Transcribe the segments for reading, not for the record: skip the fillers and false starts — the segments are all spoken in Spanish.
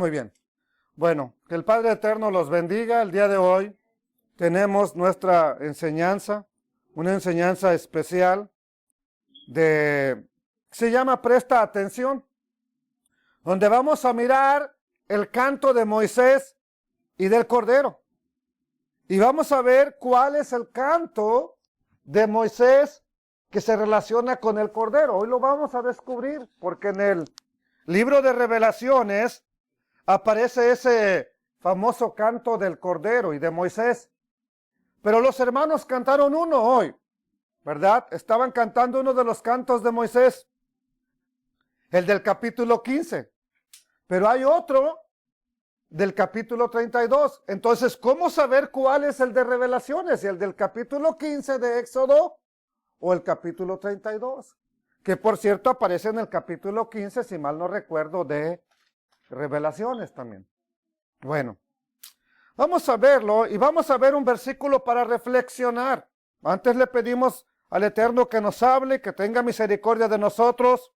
Muy bien. Bueno, que el Padre Eterno los bendiga. El día de hoy tenemos nuestra enseñanza, una enseñanza especial se llama Presta Atención, donde vamos a mirar el canto de Moisés y del Cordero. Y vamos a ver cuál es el canto de Moisés que se relaciona con el Cordero. Hoy lo vamos a descubrir, porque en el libro de Revelaciones aparece ese famoso canto del Cordero y de Moisés. Pero los hermanos cantaron uno hoy, ¿verdad? Estaban cantando uno de los cantos de Moisés, el del capítulo 15. Pero hay otro del capítulo 32. Entonces, ¿cómo saber cuál es el de Revelaciones? ¿El del capítulo 15 de Éxodo o el capítulo 32? Que por cierto aparece en el capítulo 15, si mal no recuerdo, de Revelaciones también. Bueno, vamos a verlo y vamos a ver un versículo para reflexionar. Antes le pedimos al Eterno que nos hable, que tenga misericordia de nosotros,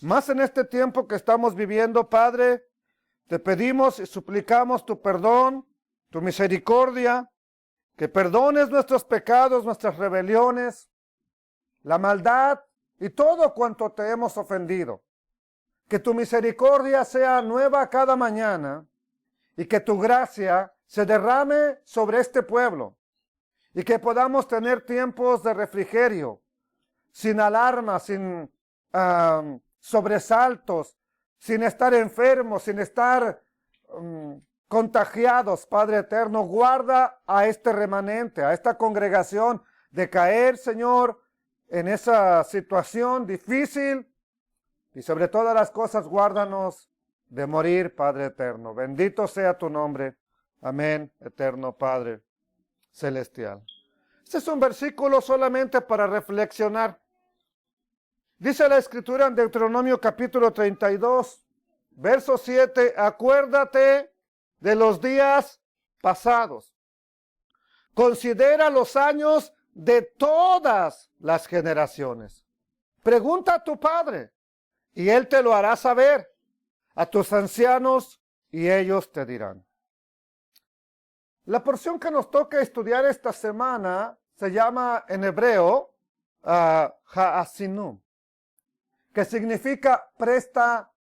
más en este tiempo que estamos viviendo, Padre. Te pedimos y suplicamos tu perdón, tu misericordia, que perdones nuestros pecados, nuestras rebeliones, la maldad y todo cuanto te hemos ofendido. Que tu misericordia sea nueva cada mañana y que tu gracia se derrame sobre este pueblo y que podamos tener tiempos de refrigerio, sin alarmas, sin sobresaltos, sin estar enfermos, sin estar contagiados. Padre Eterno, guarda a este remanente, a esta congregación de caer, Señor, en esa situación difícil. Y sobre todas las cosas, guárdanos de morir, Padre Eterno. Bendito sea tu nombre. Amén, eterno Padre celestial. Este es un versículo solamente para reflexionar. Dice la Escritura en Deuteronomio capítulo 32, verso 7, acuérdate de los días pasados. Considera los años de todas las generaciones. Pregunta a tu padre y él te lo hará saber, a tus ancianos y ellos te dirán. La porción que nos toca estudiar esta semana se llama en hebreo Ha'asinu, que significa presta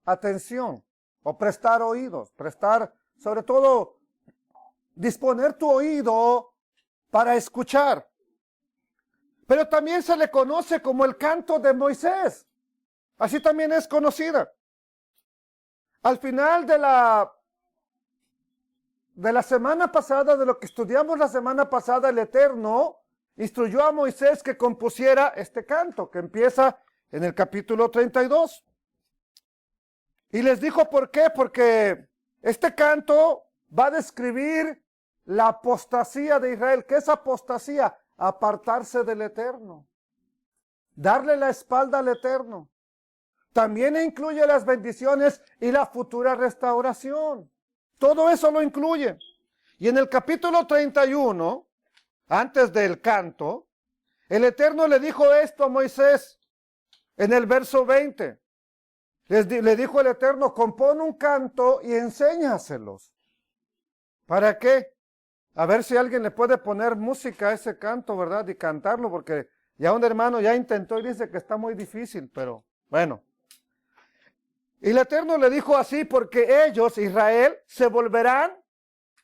atención o prestar oídos, prestar, sobre todo, disponer tu oído para escuchar. Pero también se le conoce como el canto de Moisés. Así también es conocida. Al final de la semana pasada, de lo que estudiamos la semana pasada, el Eterno instruyó a Moisés que compusiera este canto, que empieza en el capítulo 32. Y les dijo por qué, porque este canto va a describir la apostasía de Israel. ¿Qué es apostasía? Apartarse del Eterno, darle la espalda al Eterno. También incluye las bendiciones y la futura restauración. Todo eso lo incluye. Y en el capítulo 31, antes del canto, el Eterno le dijo esto a Moisés en el verso 20. Le dijo el Eterno, compón un canto y enséñaselos. ¿Para qué? A ver si alguien le puede poner música a ese canto, ¿verdad? Y cantarlo, porque ya un hermano ya intentó y dice que está muy difícil, pero bueno. Y el Eterno le dijo así, porque ellos, Israel, se volverán,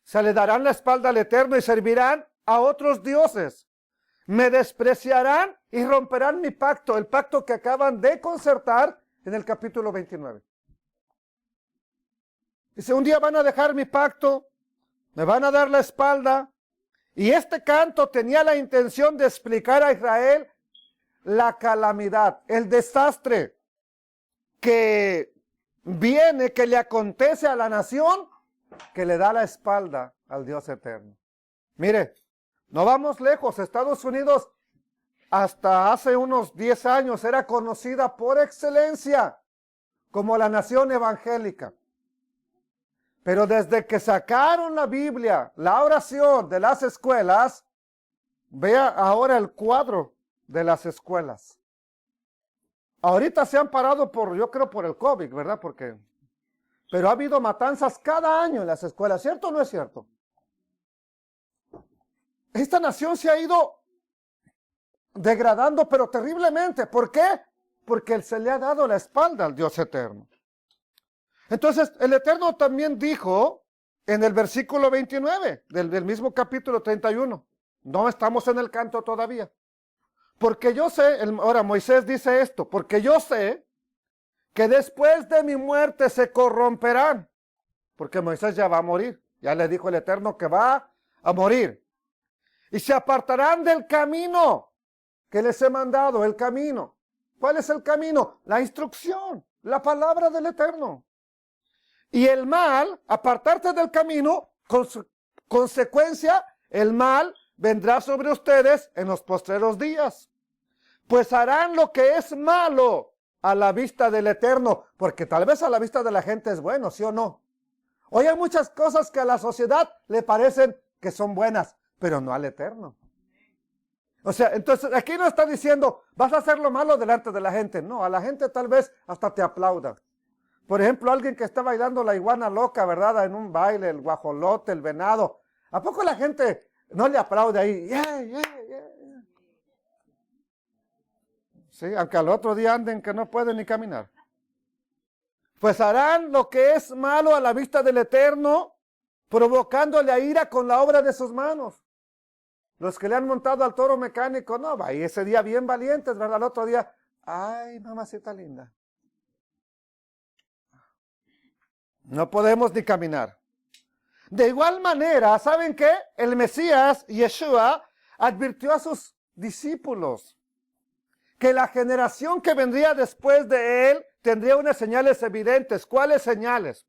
se le darán la espalda al Eterno y servirán a otros dioses. Me despreciarán y romperán mi pacto, el pacto que acaban de concertar en el capítulo 29. Dice, un día van a dejar mi pacto, me van a dar la espalda. Y este canto tenía la intención de explicar a Israel la calamidad, el desastre que viene, que le acontece a la nación que le da la espalda al Dios eterno. Mire, no vamos lejos. Estados Unidos hasta hace unos 10 años era conocida por excelencia como la nación evangélica. Pero desde que sacaron la Biblia, la oración de las escuelas, vea ahora el cuadro de las escuelas. Ahorita se han parado yo creo por el COVID, ¿verdad? Porque pero ha habido matanzas cada año en las escuelas, ¿cierto o no es cierto? Esta nación se ha ido degradando, pero terriblemente. ¿Por qué? Porque se le ha dado la espalda al Dios eterno. Entonces, el Eterno también dijo en el versículo 29 del mismo capítulo 31. No estamos en el canto todavía. Porque yo sé, ahora Moisés dice esto, porque yo sé que después de mi muerte se corromperán. Porque Moisés ya va a morir. Ya le dijo el Eterno que va a morir. Y se apartarán del camino que les he mandado, el camino. ¿Cuál es el camino? La instrucción, la palabra del Eterno. Y el mal, apartarte del camino, consecuencia, el mal vendrá sobre ustedes en los postreros días. Pues harán lo que es malo a la vista del Eterno, porque tal vez a la vista de la gente es bueno, ¿sí o no? Hoy hay muchas cosas que a la sociedad le parecen que son buenas, pero no al Eterno. O sea, entonces aquí no está diciendo, vas a hacer lo malo delante de la gente. No, a la gente tal vez hasta te aplauda. Por ejemplo, alguien que está bailando la iguana loca, ¿verdad? En un baile, el guajolote, el venado. ¿A poco la gente no le aplaude ahí? Yeah, yeah, yeah. Sí, aunque al otro día anden que no pueden ni caminar. Pues harán lo que es malo a la vista del Eterno, provocándole a ira con la obra de sus manos. Los que le han montado al toro mecánico, no, va, y ese día bien valientes, ¿verdad? El otro día, ay, mamacita linda. No podemos ni caminar. De igual manera, ¿saben qué? El Mesías, Yeshua, advirtió a sus discípulos que la generación que vendría después de él tendría unas señales evidentes. ¿Cuáles señales?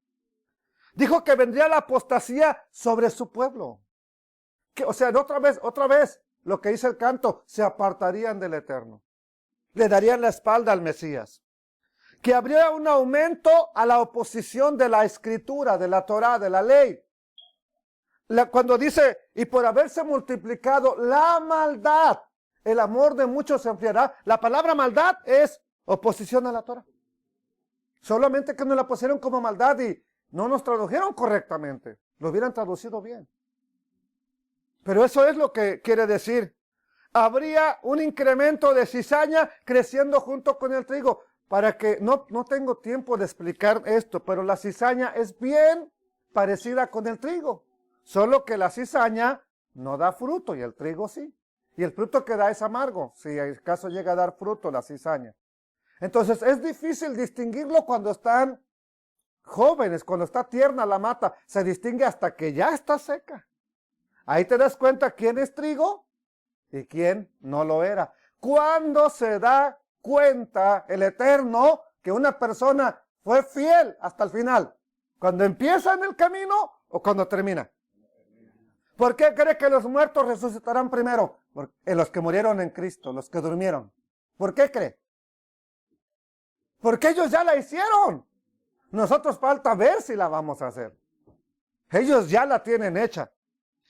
Dijo que vendría la apostasía sobre su pueblo. Que, o sea, otra vez, lo que dice el canto, se apartarían del Eterno. Le darían la espalda al Mesías. Que habría un aumento a la oposición de la escritura, de la Torá, de la ley. Cuando dice, y por haberse multiplicado la maldad, el amor de muchos se enfriará. La palabra maldad es oposición a la Torá. Solamente que nos la pusieron como maldad y no nos tradujeron correctamente. Lo hubieran traducido bien. Pero eso es lo que quiere decir. Habría un incremento de cizaña creciendo junto con el trigo. Para que, no tengo tiempo de explicar esto, pero la cizaña es bien parecida con el trigo. Solo que la cizaña no da fruto y el trigo sí. Y el fruto que da es amargo, si acaso llega a dar fruto la cizaña. Entonces es difícil distinguirlo cuando están jóvenes, cuando está tierna la mata. Se distingue hasta que ya está seca. Ahí te das cuenta quién es trigo y quién no lo era. Cuando se da cuenta el Eterno que una persona fue fiel hasta el final, cuando empieza en el camino o cuando termina. ¿Por qué cree que los muertos resucitarán primero? Porque los que murieron en Cristo, los que durmieron. ¿Por qué cree? Porque ellos ya la hicieron. Nosotros falta ver si la vamos a hacer. Ellos ya la tienen hecha.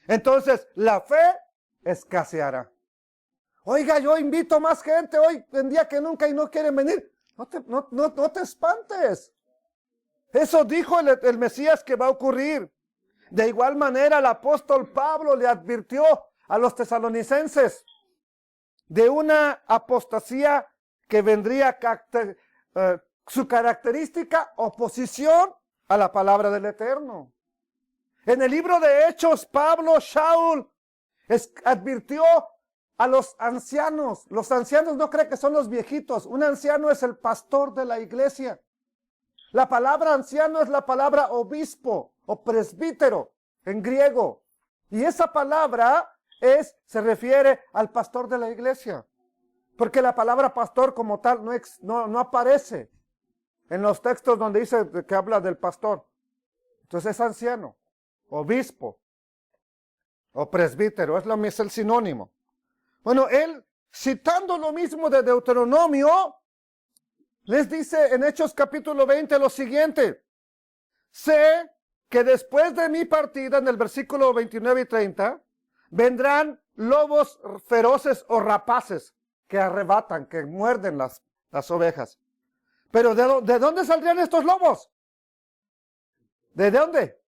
Entonces la fe escaseará. Oiga, yo invito más gente hoy en día que nunca y no quieren venir. No te espantes. Eso dijo el Mesías que va a ocurrir. De igual manera, el apóstol Pablo le advirtió a los tesalonicenses de una apostasía que vendría su característica oposición a la palabra del Eterno. En el libro de Hechos, Pablo, Shaul, advirtió a los ancianos. Los ancianos no creen que son los viejitos. Un anciano es el pastor de la iglesia. La palabra anciano es la palabra obispo o presbítero en griego. Y esa palabra se refiere al pastor de la iglesia. Porque la palabra pastor como tal no aparece en los textos donde dice que habla del pastor. Entonces es anciano, obispo o presbítero, es el sinónimo. Bueno, él, citando lo mismo de Deuteronomio, les dice en Hechos capítulo 20 lo siguiente. Sé que después de mi partida, en el versículo 29 y 30, vendrán lobos feroces o rapaces que arrebatan, que muerden las ovejas. Pero ¿de dónde saldrían estos lobos? ¿De dónde?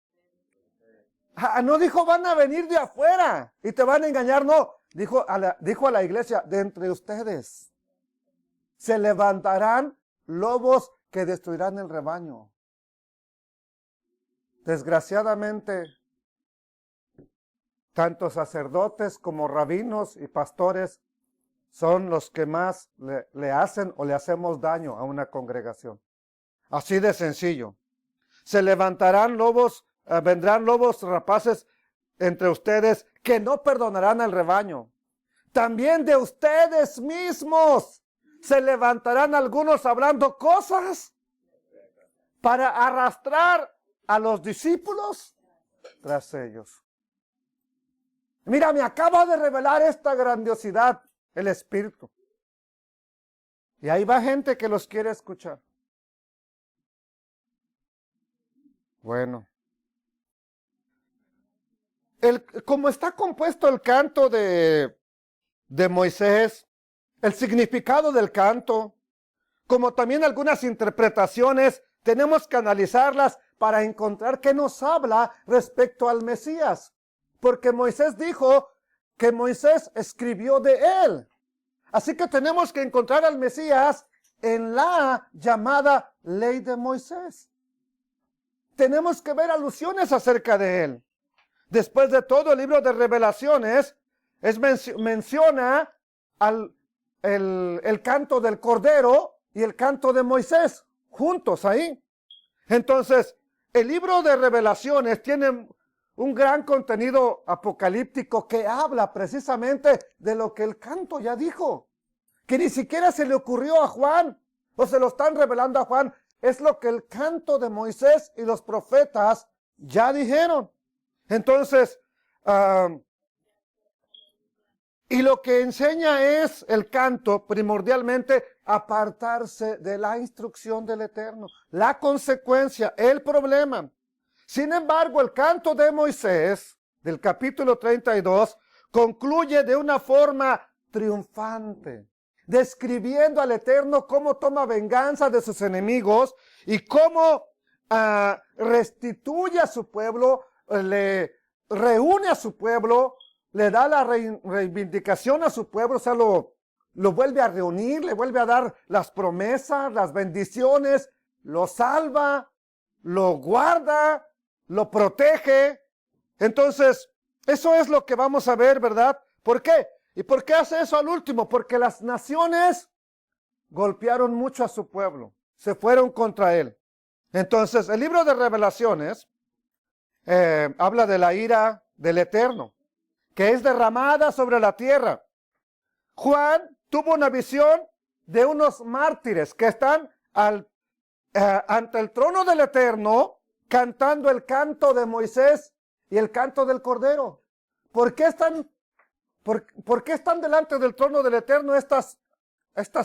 No dijo van a venir de afuera y te van a engañar, no. Dijo a la iglesia, de entre ustedes se levantarán lobos que destruirán el rebaño. Desgraciadamente, tanto sacerdotes como rabinos y pastores son los que más le hacen o le hacemos daño a una congregación. Así de sencillo. Se levantarán lobos, vendrán lobos rapaces entre ustedes que no perdonarán al rebaño. También de ustedes mismos se levantarán algunos hablando cosas para arrastrar a los discípulos tras ellos. Mira, me acaba de revelar esta grandiosidad el Espíritu. Y ahí va gente que los quiere escuchar. Bueno. Como está compuesto el canto de Moisés, el significado del canto, como también algunas interpretaciones, tenemos que analizarlas para encontrar qué nos habla respecto al Mesías. Porque Moisés dijo que Moisés escribió de él. Así que tenemos que encontrar al Mesías en la llamada ley de Moisés. Tenemos que ver alusiones acerca de él. Después de todo, el libro de Revelaciones menciona el canto del Cordero y el canto de Moisés juntos ahí. Entonces, el libro de Revelaciones tiene un gran contenido apocalíptico que habla precisamente de lo que el canto ya dijo, que ni siquiera se le ocurrió a Juan, o se lo están revelando a Juan, es lo que el canto de Moisés y los profetas ya dijeron. Entonces, y lo que enseña es el canto, primordialmente, apartarse de la instrucción del Eterno, la consecuencia, el problema. Sin embargo, el canto de Moisés, del capítulo 32, concluye de una forma triunfante, describiendo al Eterno cómo toma venganza de sus enemigos y cómo restituye a su pueblo, le reúne a su pueblo, le da la reivindicación a su pueblo, o sea, lo vuelve a reunir, le vuelve a dar las promesas, las bendiciones, lo salva, lo guarda, lo protege. Entonces, eso es lo que vamos a ver, ¿verdad? ¿Por qué? ¿Y por qué hace eso al último? Porque las naciones golpearon mucho a su pueblo, se fueron contra él. Entonces, el libro de Revelaciones habla de la ira del Eterno, que es derramada sobre la tierra. Juan tuvo una visión de unos mártires que están ante el trono del Eterno, cantando el canto de Moisés y el canto del Cordero. ¿Por qué están delante del trono del Eterno estas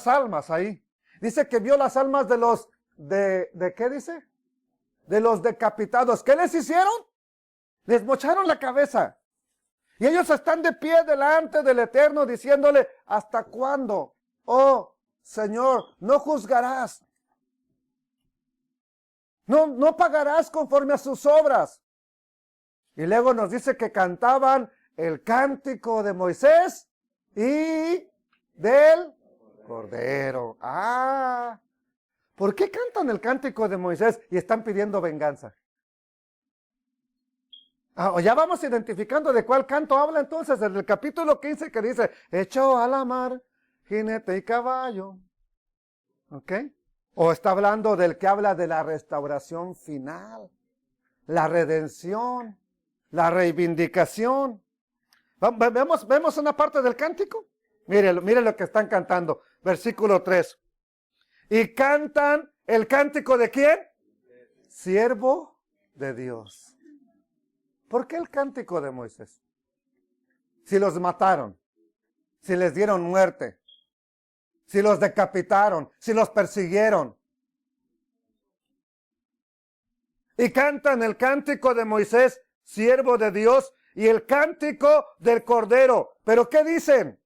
almas ahí? Dice que vio las almas de los, ¿de qué dice? De los decapitados. ¿Qué les hicieron? Les mocharon la cabeza. Y ellos están de pie delante del Eterno diciéndole, ¿hasta cuándo? Oh, Señor, no juzgarás. No pagarás conforme a sus obras. Y luego nos dice que cantaban el cántico de Moisés y del Cordero. ¿Por qué cantan el cántico de Moisés y están pidiendo venganza? Ya vamos identificando de cuál canto habla entonces, desde el capítulo 15 que dice, echó a la mar jinete y caballo. ¿Ok? O está hablando del que habla de la restauración final, la redención, la reivindicación. ¿Vemos una parte del cántico? Mire lo que están cantando. Versículo 3. Y cantan el cántico de ¿quién? Siervo de Dios. ¿Por qué el cántico de Moisés? Si los mataron, si les dieron muerte, si los decapitaron, si los persiguieron. Y cantan el cántico de Moisés, siervo de Dios, y el cántico del Cordero. ¿Pero qué dicen?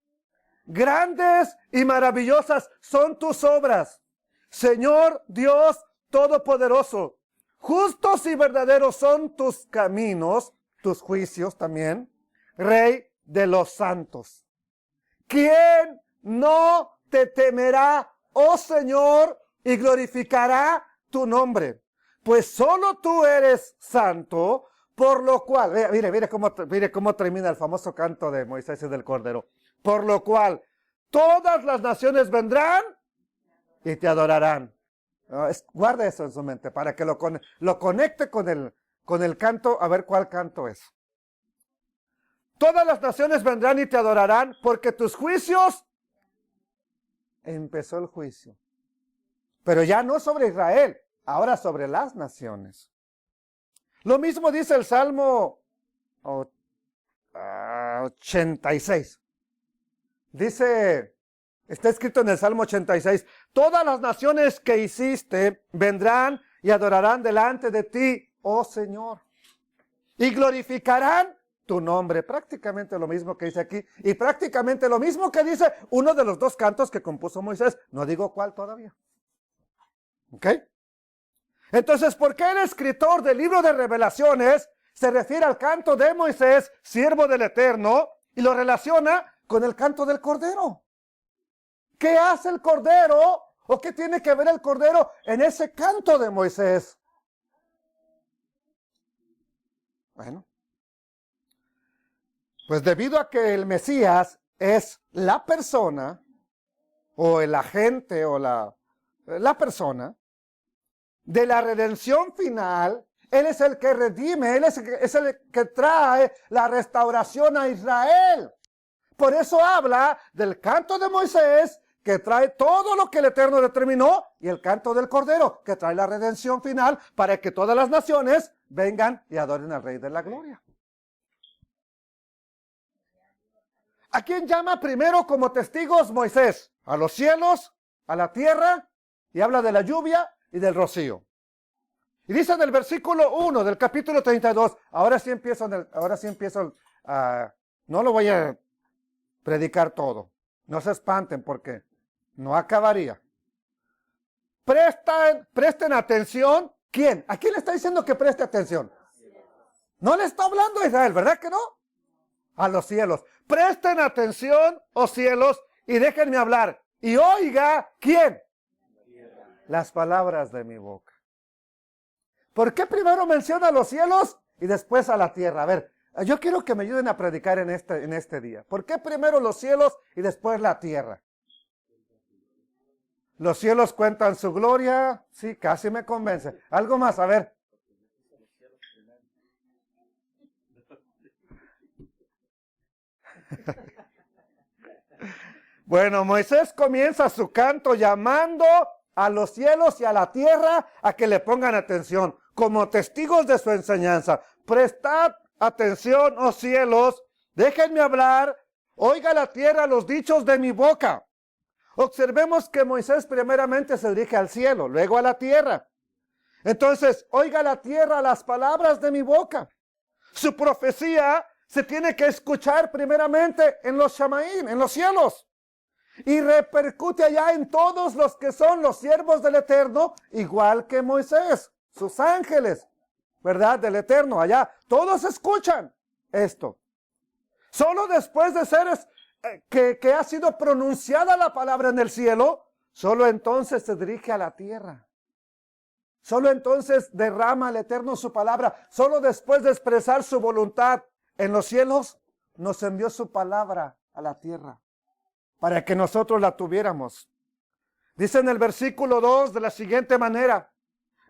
Grandes y maravillosas son tus obras, Señor Dios Todopoderoso. justos y verdaderos son tus caminos, tus juicios también, Rey de los santos. ¿Quién no te temerá, oh Señor, y glorificará tu nombre? Pues solo tú eres santo, por lo cual, mire cómo termina el famoso canto de Moisés y del Cordero. Por lo cual, todas las naciones vendrán y te adorarán. Guarda eso en su mente para que lo conecte con el canto, a ver cuál canto es. Todas las naciones vendrán y te adorarán porque tus juicios, empezó el juicio. Pero ya no sobre Israel, ahora sobre las naciones. Lo mismo dice el Salmo 86. Dice, está escrito en el Salmo 86, todas las naciones que hiciste vendrán y adorarán delante de ti, oh Señor, y glorificarán tu nombre. Prácticamente lo mismo que dice aquí, y prácticamente lo mismo que dice uno de los dos cantos que compuso Moisés. No digo cuál todavía. ¿Ok? Entonces, ¿por qué el escritor del libro de Revelaciones se refiere al canto de Moisés, siervo del Eterno, y lo relaciona con el canto del Cordero? ¿Qué hace el Cordero o qué tiene que ver el Cordero en ese canto de Moisés? Bueno, pues debido a que el Mesías es la persona, o el agente, o la persona de la redención final, Él es el que redime, Él es el que trae la restauración a Israel. Por eso habla del canto de Moisés, que trae todo lo que el Eterno determinó, y el canto del Cordero, que trae la redención final, para que todas las naciones vengan y adoren al Rey de la Gloria. ¿A quién llama primero como testigos Moisés? A los cielos, a la tierra, y habla de la lluvia y del rocío. Y dice en el versículo 1 del capítulo 32, ahora sí empiezo, no lo voy a predicar todo, no se espanten porque no acabaría. Presten atención. ¿Quién? ¿A quién le está diciendo que preste atención? No le está hablando a Israel, ¿verdad que no? A los cielos. Presten atención, oh cielos, y déjenme hablar. Y oiga, ¿quién? Las palabras de mi boca. ¿Por qué primero menciona a los cielos y después a la tierra? A ver, yo quiero que me ayuden a predicar en este día. ¿Por qué primero los cielos y después la tierra? Los cielos cuentan su gloria. Sí, casi me convence. Algo más, a ver. Bueno, Moisés comienza su canto llamando a los cielos y a la tierra a que le pongan atención, como testigos de su enseñanza. Prestad atención, oh cielos, déjenme hablar, oiga la tierra los dichos de mi boca. Observemos que Moisés primeramente se dirige al cielo, luego a la tierra. Entonces, oiga la tierra las palabras de mi boca. Su profecía se tiene que escuchar primeramente en los Shamaín, en los cielos. Y repercute allá en todos los que son los siervos del Eterno, igual que Moisés, sus ángeles, ¿verdad? Del Eterno, allá. Todos escuchan esto. Solo después de ser que ha sido pronunciada la palabra en el cielo, solo entonces se dirige a la tierra. Solo entonces derrama el Eterno su palabra. Solo después de expresar su voluntad en los cielos, nos envió su palabra a la tierra, para que nosotros la tuviéramos. Dice en el versículo 2 de la siguiente manera: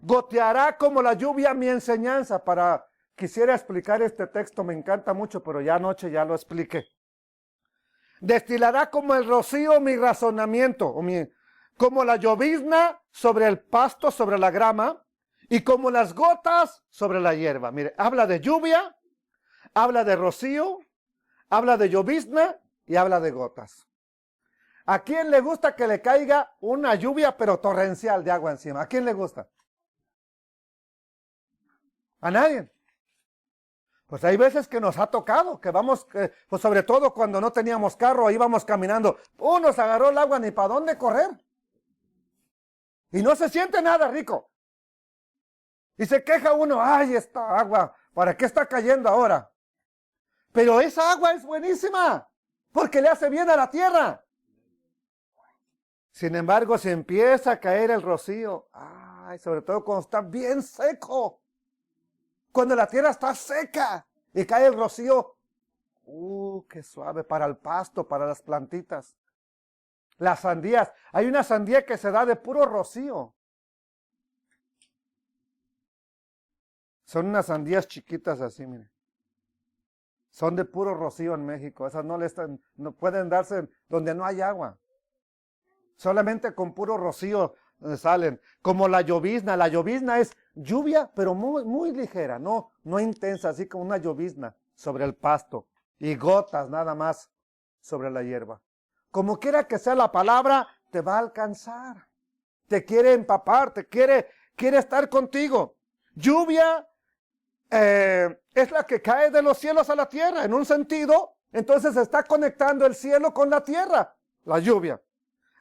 goteará como la lluvia mi enseñanza. Quisiera explicar este texto, me encanta mucho, pero ya anoche ya lo expliqué. Destilará como el rocío mi razonamiento, como la llovizna sobre el pasto, sobre la grama, y como las gotas sobre la hierba. Mire, habla de lluvia, habla de rocío, habla de llovizna y habla de gotas. ¿A quién le gusta que le caiga una lluvia pero torrencial de agua encima? ¿A quién le gusta? ¿A nadie? Pues hay veces que nos ha tocado, que vamos, pues sobre todo cuando no teníamos carro, íbamos caminando, nos agarró el agua, ni para dónde correr. Y no se siente nada rico. Y se queja uno, ay, esta agua, ¿para qué está cayendo ahora? Pero esa agua es buenísima, porque le hace bien a la tierra. Sin embargo, si empieza a caer el rocío, ay, sobre todo cuando está bien seco, cuando la tierra está seca y cae el rocío, qué suave para el pasto, para las plantitas. Las sandías, hay una sandía que se da de puro rocío. Son unas sandías chiquitas así, miren. Son de puro rocío en México. Esas no pueden darse donde no hay agua. Solamente con puro rocío salen. Como la llovizna. La llovizna es lluvia, pero muy, muy ligera. No intensa, así como una llovizna sobre el pasto. Y gotas nada más sobre la hierba. Como quiera que sea la palabra, te va a alcanzar. Te quiere empapar, quiere estar contigo. Lluvia es la que cae de los cielos a la tierra, en un sentido, entonces se está conectando el cielo con la tierra, la lluvia.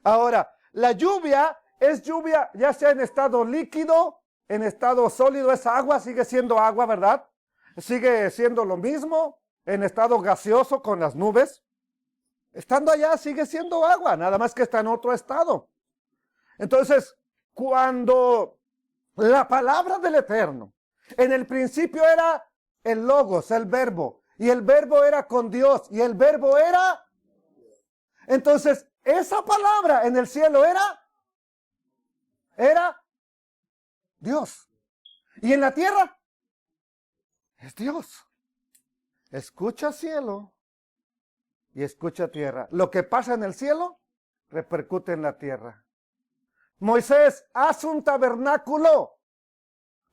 Ahora, la lluvia es lluvia ya sea en estado líquido, en estado sólido, es agua, sigue siendo agua, ¿verdad? Sigue siendo lo mismo, en estado gaseoso con las nubes. Estando allá sigue siendo agua, nada más que está en otro estado. Entonces, cuando la palabra del Eterno, en el principio era el Logos, el verbo, y el verbo era con Dios, y el verbo era... Entonces, esa palabra en el cielo era Dios. Y en la tierra es Dios. Escucha cielo y escucha tierra. Lo que pasa en el cielo repercute en la tierra. Moisés, haz un tabernáculo.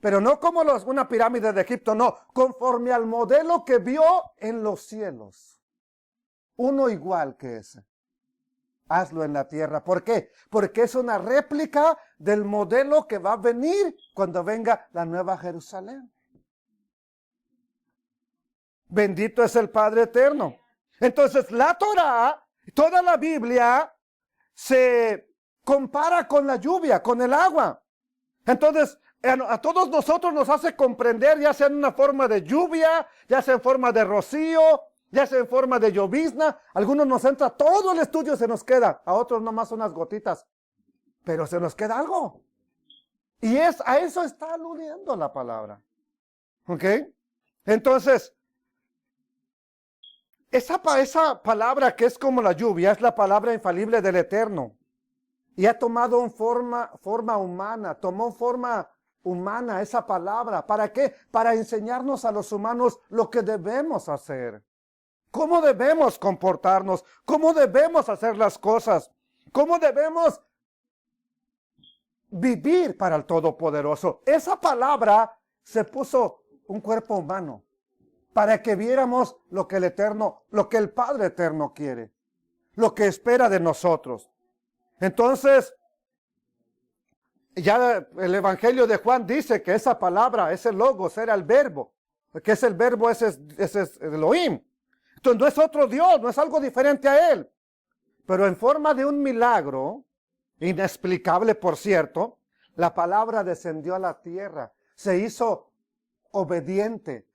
Pero no como una pirámide de Egipto, no, conforme al modelo que vio en los cielos. Uno igual que ese. Hazlo en la tierra. ¿Por qué? Porque es una réplica del modelo que va a venir cuando venga la nueva Jerusalén. Bendito es el Padre Eterno. Entonces la Torá, toda la Biblia, se compara con la lluvia, con el agua. Entonces, a todos nosotros nos hace comprender, ya sea en una forma de lluvia, ya sea en forma de rocío, ya sea en forma de llovizna. A algunos nos entra todo el estudio, se nos queda. A otros nomás unas gotitas. Pero se nos queda algo. Y a eso está aludiendo la palabra. ¿Ok? Entonces, esa palabra que es como la lluvia, es la palabra infalible del Eterno. Y ha tomado forma humana, tomó forma humana esa palabra. ¿Para qué? Para enseñarnos a los humanos lo que debemos hacer. ¿Cómo debemos comportarnos? ¿Cómo debemos hacer las cosas? ¿Cómo debemos vivir para el Todopoderoso? Esa palabra se puso un cuerpo humano para que viéramos lo que el Padre Eterno quiere, lo que espera de nosotros. Entonces, ya el Evangelio de Juan dice que esa palabra, ese logos, era el verbo. Que es el verbo, ese es Elohim. Entonces no es otro Dios, no es algo diferente a él. Pero en forma de un milagro, inexplicable por cierto, la palabra descendió a la tierra. Se hizo obediente,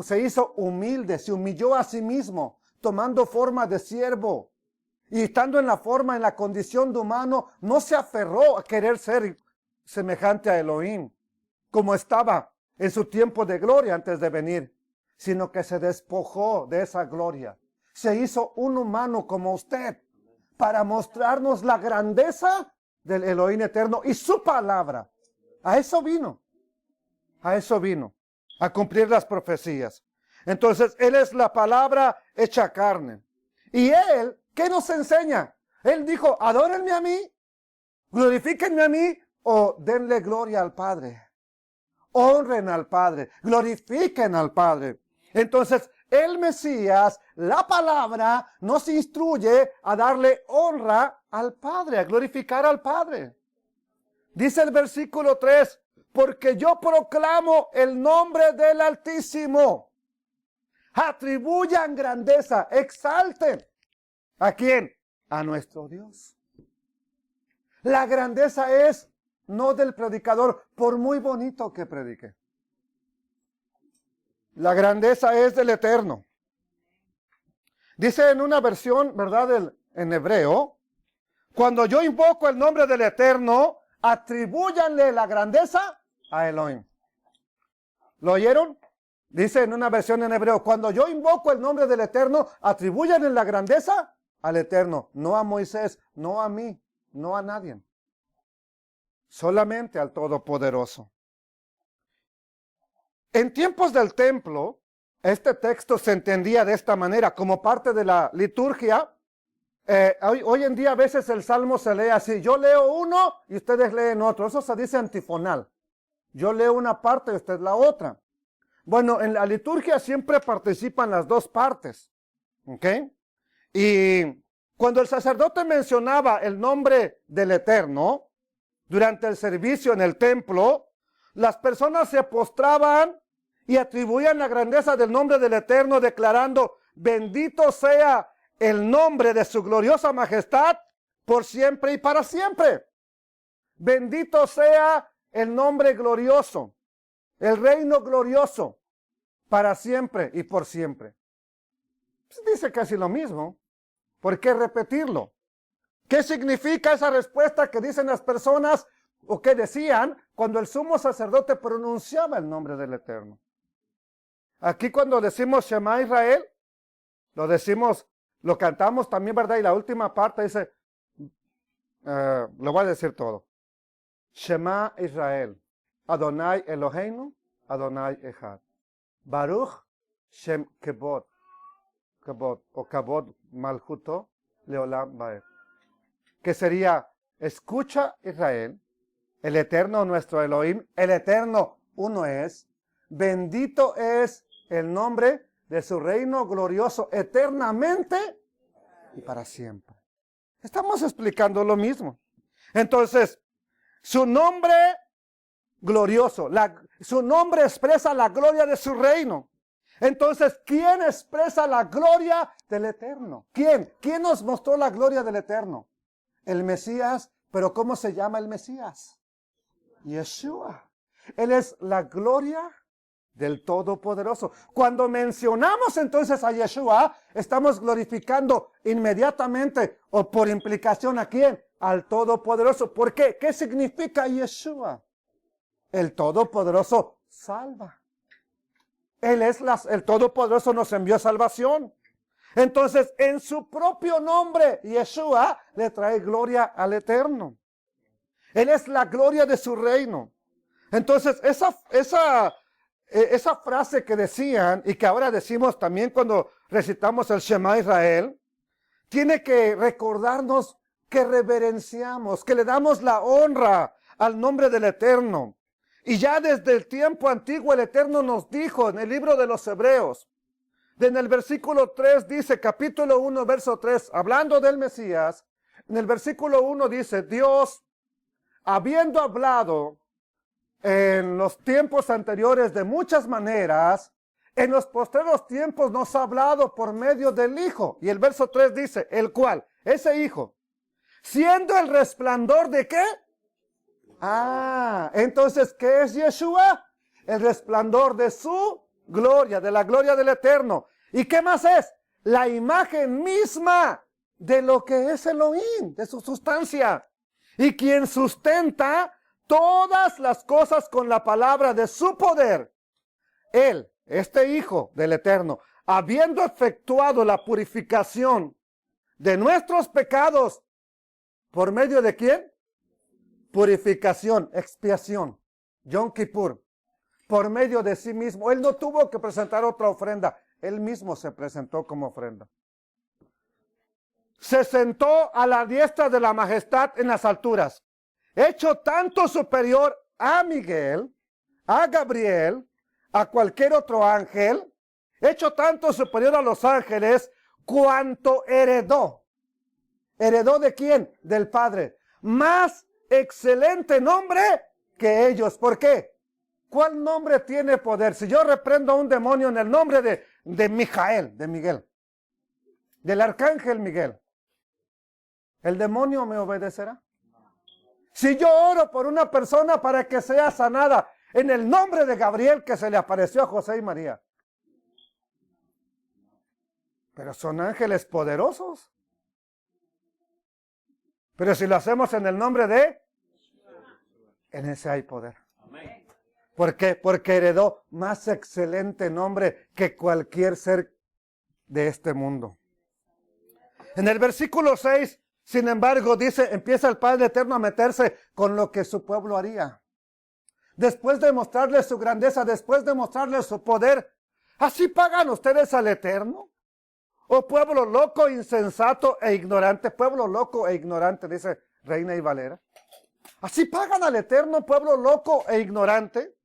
se hizo humilde, se humilló a sí mismo, tomando forma de siervo. Y estando en la condición de humano, no se aferró a querer ser semejante a Elohim, como estaba en su tiempo de gloria antes de venir, sino que se despojó de esa gloria. Se hizo un humano como usted, para mostrarnos la grandeza del Elohim eterno y su palabra. A eso vino, a cumplir las profecías. Entonces, Él es la palabra hecha carne. Y Él, ¿qué nos enseña? Él dijo, adórenme a mí, glorifíquenme a mí, o denle gloria al Padre. Honren al Padre, glorifiquen al Padre. Entonces, el Mesías, la palabra, nos instruye a darle honra al Padre, a glorificar al Padre. Dice el versículo 3, porque yo proclamo el nombre del Altísimo. Atribuyan grandeza, exalten. ¿A quién? A nuestro Dios. La grandeza es no del predicador, por muy bonito que predique. La grandeza es del Eterno. Dice en una versión, ¿verdad?, en hebreo, cuando yo invoco el nombre del Eterno, atribúyanle la grandeza a Elohim. ¿Lo oyeron? Dice en una versión en hebreo, cuando yo invoco el nombre del Eterno, atribúyanle la grandeza al Eterno, no a Moisés, no a mí, no a nadie. Solamente al Todopoderoso. En tiempos del templo, este texto se entendía de esta manera, como parte de la liturgia. Hoy en día a veces el salmo se lee así, yo leo uno y ustedes leen otro, eso se dice antifonal. Yo leo una parte y usted la otra. Bueno, en la liturgia siempre participan las dos partes, ¿ok? Y cuando el sacerdote mencionaba el nombre del Eterno, durante el servicio en el templo, las personas se postraban y atribuían la grandeza del nombre del Eterno, declarando, bendito sea el nombre de su gloriosa majestad por siempre y para siempre. Bendito sea el nombre glorioso, el reino glorioso, para siempre y por siempre. Pues dice casi lo mismo. ¿Por qué repetirlo? ¿Qué significa esa respuesta que dicen las personas o que decían cuando el sumo sacerdote pronunciaba el nombre del Eterno? Aquí cuando decimos Shema Israel, lo decimos, lo cantamos también, ¿verdad? Y la última parte dice, lo voy a decir todo. Shema Israel, Adonai Eloheinu, Adonai Echad. Baruch Shem Kebod, o Kabod Malchuto, Leolam Baer. Que sería, escucha Israel, el Eterno nuestro Elohim, el Eterno uno es, bendito es el nombre de su reino glorioso eternamente y para siempre. Estamos explicando lo mismo. Entonces, su nombre glorioso, su nombre expresa la gloria de su reino. Entonces, ¿quién expresa la gloria del Eterno? ¿Quién? ¿Quién nos mostró la gloria del Eterno? El Mesías. ¿Pero cómo se llama el Mesías? Yeshua. Él es la gloria del Todopoderoso. Cuando mencionamos entonces a Yeshua, estamos glorificando inmediatamente o por implicación ¿a quién? Al Todopoderoso. ¿Por qué? ¿Qué significa Yeshua? El Todopoderoso salva. Él es el Todopoderoso, nos envió salvación. Entonces, en su propio nombre, Yeshua le trae gloria al Eterno. Él es la gloria de su reino. Entonces, esa frase que decían y que ahora decimos también cuando recitamos el Shema Israel, tiene que recordarnos que reverenciamos, que le damos la honra al nombre del Eterno. Y ya desde el tiempo antiguo el Eterno nos dijo en el libro de los Hebreos, en el versículo 3 dice, capítulo 1, verso 3, hablando del Mesías, en el versículo 1 dice, Dios, habiendo hablado en los tiempos anteriores de muchas maneras, en los postreros tiempos nos ha hablado por medio del Hijo. Y el verso 3 dice, el cual, ese Hijo, siendo el resplandor de ¿qué? Entonces, ¿qué es Yeshua? El resplandor de su gloria, de la gloria del Eterno. ¿Y qué más es? La imagen misma de lo que es Elohim, de su sustancia. Y quien sustenta todas las cosas con la palabra de su poder. Él, este Hijo del Eterno, habiendo efectuado la purificación de nuestros pecados, ¿por medio de quién? Purificación, expiación, Yom Kippur, por medio de sí mismo. Él no tuvo que presentar otra ofrenda, él mismo se presentó como ofrenda. Se sentó a la diestra de la majestad en las alturas, hecho tanto superior a Miguel, a Gabriel, a cualquier otro ángel, hecho tanto superior a los ángeles, cuanto heredó. ¿Heredó de quién? Del Padre. Más excelente nombre que ellos. ¿Por qué? ¿Cuál nombre tiene poder? Si yo reprendo a un demonio en el nombre de Mijael, de Miguel, del arcángel Miguel, ¿el demonio me obedecerá? Si yo oro por una persona para que sea sanada, en el nombre de Gabriel que se le apareció a José y María. Pero son ángeles poderosos. Pero si lo hacemos en el nombre de, en ese hay poder. ¿Por qué? Porque heredó más excelente nombre que cualquier ser de este mundo. En el versículo 6, sin embargo, dice, empieza el Padre Eterno a meterse con lo que su pueblo haría. Después de mostrarles su grandeza, después de mostrarles su poder, ¿así pagan ustedes al Eterno? ¿O pueblo loco, insensato e ignorante? Pueblo loco e ignorante, dice Reina y Valera. ¿Así pagan al Eterno, pueblo loco e ignorante?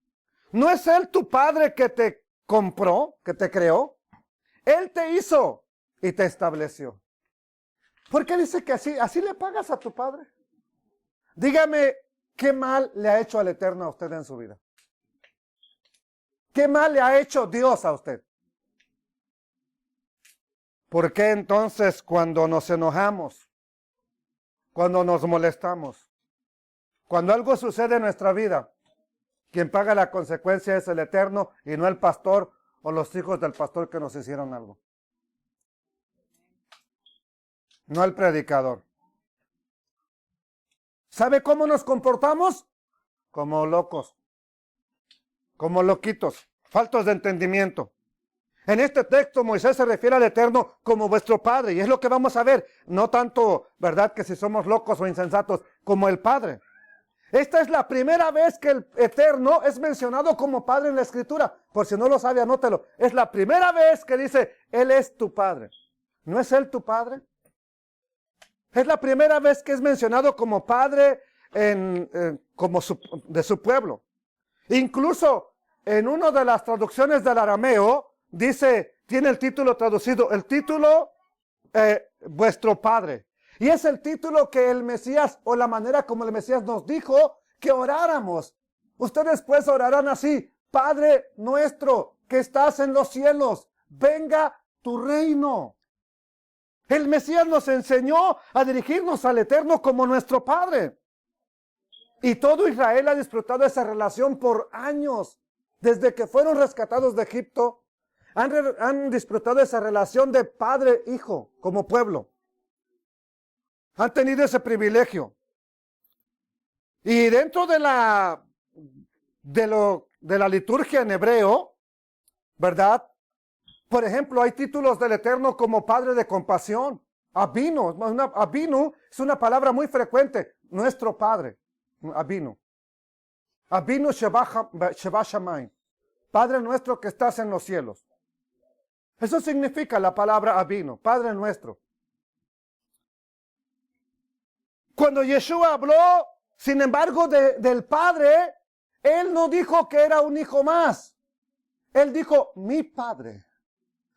¿No es Él tu Padre que te compró, que te creó? Él te hizo y te estableció. ¿Por qué dice que así le pagas a tu Padre? Dígame, ¿qué mal le ha hecho al Eterno a usted en su vida? ¿Qué mal le ha hecho Dios a usted? ¿Por qué entonces cuando nos enojamos, cuando nos molestamos, cuando algo sucede en nuestra vida, quien paga la consecuencia es el Eterno y no el pastor o los hijos del pastor que nos hicieron algo? No el predicador. ¿Sabe cómo nos comportamos? Como locos, como loquitos, faltos de entendimiento. En este texto Moisés se refiere al Eterno como vuestro Padre, y es lo que vamos a ver, no tanto, ¿verdad?, que si somos locos o insensatos, como el Padre. Esta es la primera vez que el Eterno es mencionado como Padre en la Escritura. Por si no lo sabe, anótelo. Es la primera vez que dice, Él es tu Padre. ¿No es Él tu Padre? Es la primera vez que es mencionado como Padre de su pueblo. Incluso en una de las traducciones del arameo, dice, tiene el título traducido, el título vuestro Padre. Y es el título que el Mesías, o la manera como el Mesías nos dijo que oráramos. Ustedes pues orarán así: Padre nuestro que estás en los cielos, venga tu reino. El Mesías nos enseñó a dirigirnos al Eterno como nuestro Padre. Y todo Israel ha disfrutado esa relación por años. Desde que fueron rescatados de Egipto, han disfrutado esa relación de padre-hijo como pueblo. Han tenido ese privilegio. Y dentro de la liturgia en hebreo, ¿verdad? Por ejemplo, hay títulos del Eterno como Padre de compasión. Abinu es una palabra muy frecuente. Nuestro Padre. Abinu. Abinu Sheba Shamayim. Padre nuestro que estás en los cielos. Eso significa la palabra Abinu, Padre nuestro. Cuando Yeshua habló, sin embargo, del Padre, Él no dijo que era un hijo más. Él dijo, mi Padre.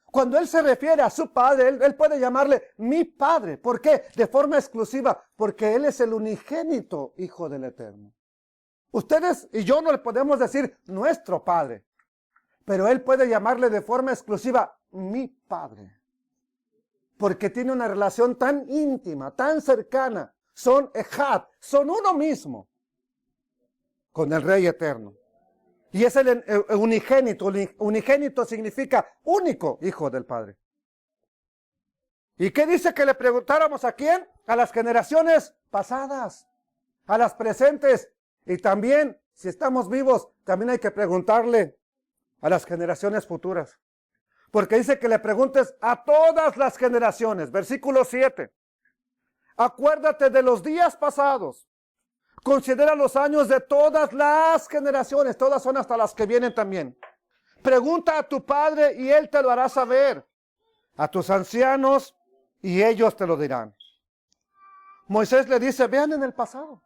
Cuando Él se refiere a su Padre, Él puede llamarle mi Padre. ¿Por qué? De forma exclusiva, porque Él es el unigénito Hijo del Eterno. Ustedes y yo no le podemos decir nuestro Padre, pero Él puede llamarle de forma exclusiva mi Padre. Porque tiene una relación tan íntima, tan cercana. Son ejad, son uno mismo con el Rey Eterno. Y es el unigénito. Unigénito significa único Hijo del Padre. ¿Y qué dice que le preguntáramos a quién? A las generaciones pasadas, a las presentes. Y también, si estamos vivos, también hay que preguntarle a las generaciones futuras. Porque dice que le preguntes a todas las generaciones. Versículo 7. Acuérdate de los días pasados. Considera los años de todas las generaciones. Todas son hasta las que vienen también. Pregunta a tu padre y él te lo hará saber. A tus ancianos y ellos te lo dirán. Moisés le dice, vean en el pasado.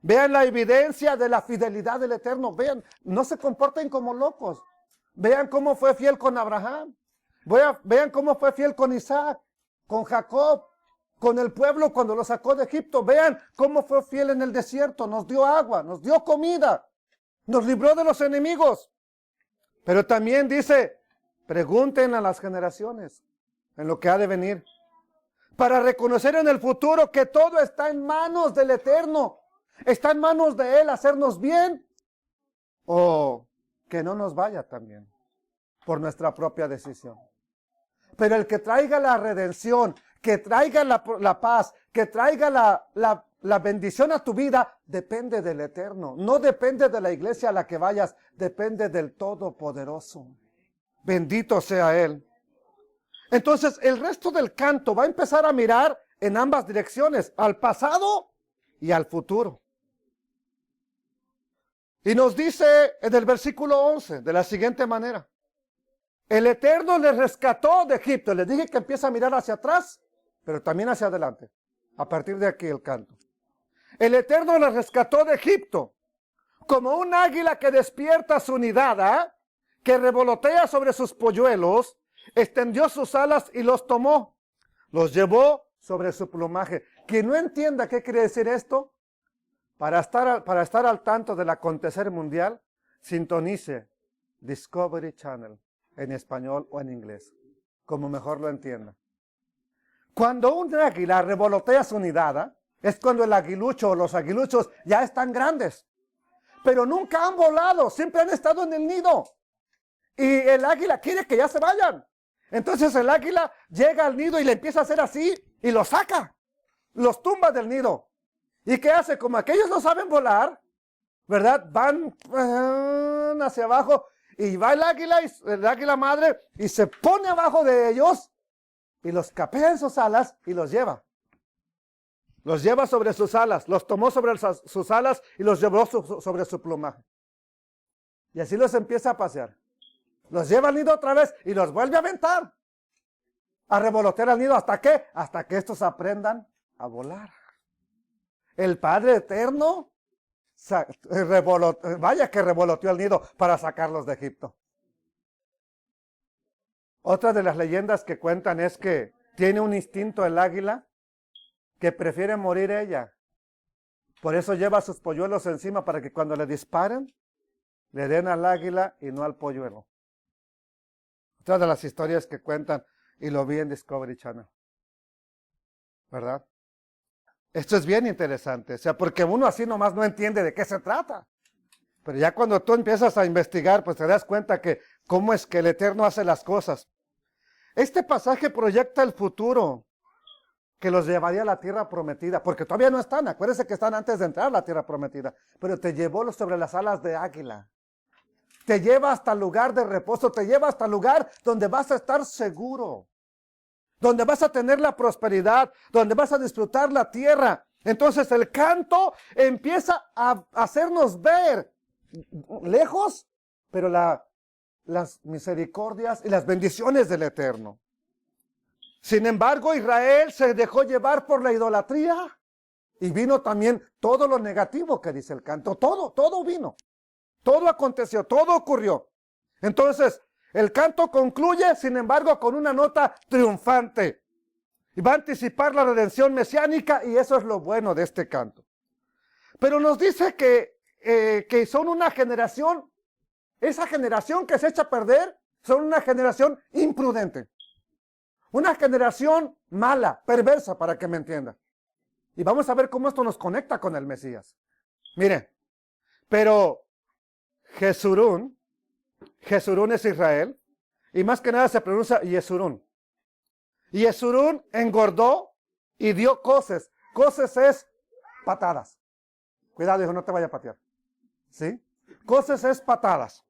Vean la evidencia de la fidelidad del Eterno. Vean, no se comporten como locos. Vean cómo fue fiel con Abraham. Vean cómo fue fiel con Isaac, con Jacob, con el pueblo cuando lo sacó de Egipto. Vean cómo fue fiel en el desierto. Nos dio agua, nos dio comida, nos libró de los enemigos. Pero también dice, pregunten a las generaciones en lo que ha de venir, para reconocer en el futuro que todo está en manos del Eterno. Está en manos de Él hacernos bien o que no nos vaya tan bien por nuestra propia decisión. Pero el que traiga la redención, que traiga la paz, que traiga la bendición a tu vida, depende del Eterno. No depende de la iglesia a la que vayas, depende del Todopoderoso. Bendito sea Él. Entonces, el resto del canto va a empezar a mirar en ambas direcciones, al pasado y al futuro. Y nos dice en el versículo 11 de la siguiente manera: el Eterno les rescató de Egipto. Les dije que empieza a mirar hacia atrás, pero también hacia adelante. A partir de aquí el canto. El Eterno les rescató de Egipto, como un águila que despierta su nidada, que revolotea sobre sus polluelos, extendió sus alas y los tomó. Los llevó sobre su plumaje. Quien no entienda qué quiere decir esto, para estar al tanto del acontecer mundial, sintonice Discovery Channel en español o en inglés, como mejor lo entienda. Cuando un águila revolotea su nidada, es cuando el aguilucho o los aguiluchos ya están grandes, pero nunca han volado, siempre han estado en el nido. Y el águila quiere que ya se vayan. Entonces el águila llega al nido y le empieza a hacer así y los saca, los tumba del nido. ¿Y qué hace? Como aquellos no saben volar, ¿verdad? Van hacia abajo y va el águila madre y se pone abajo de ellos y los capea en sus alas y los lleva. Los lleva sobre sus alas, los tomó sobre sus alas y los llevó sobre su plumaje. Y así los empieza a pasear. Los lleva al nido otra vez y los vuelve a aventar, a revolotear al nido. ¿Hasta qué? Hasta que estos aprendan a volar. El Padre Eterno, vaya que revoloteó el nido para sacarlos de Egipto. Otra de las leyendas que cuentan es que tiene un instinto el águila que prefiere morir ella. Por eso lleva sus polluelos encima para que cuando le disparen, le den al águila y no al polluelo. Otra de las historias que cuentan, y lo vi en Discovery Channel, ¿verdad? Esto es bien interesante, o sea, porque uno así nomás no entiende de qué se trata. Pero ya cuando tú empiezas a investigar, pues te das cuenta que cómo es que el Eterno hace las cosas. Este pasaje proyecta el futuro que los llevaría a la tierra prometida, porque todavía no están, acuérdense que están antes de entrar a la tierra prometida, pero te llevó sobre las alas de águila. Te lleva hasta el lugar de reposo, te lleva hasta el lugar donde vas a estar seguro, donde vas a tener la prosperidad, donde vas a disfrutar la tierra. Entonces el canto empieza a hacernos ver lejos, pero las misericordias y las bendiciones del Eterno. Sin embargo, Israel se dejó llevar por la idolatría y vino también todo lo negativo que dice el canto. Todo vino. Todo aconteció, todo ocurrió. Entonces, el canto concluye, sin embargo, con una nota triunfante. Y va a anticipar la redención mesiánica y eso es lo bueno de este canto. Pero nos dice que son una generación, esa generación que se echa a perder, son una generación imprudente. Una generación mala, perversa, para que me entienda. Y vamos a ver cómo esto nos conecta con el Mesías. Miren, pero Jeshurún es Israel, y más que nada se pronuncia Yeshurún. Yeshurún engordó y dio coces. Coces es patadas. Cuidado, hijo, no te vaya a patear. ¿Sí? Coces es patadas.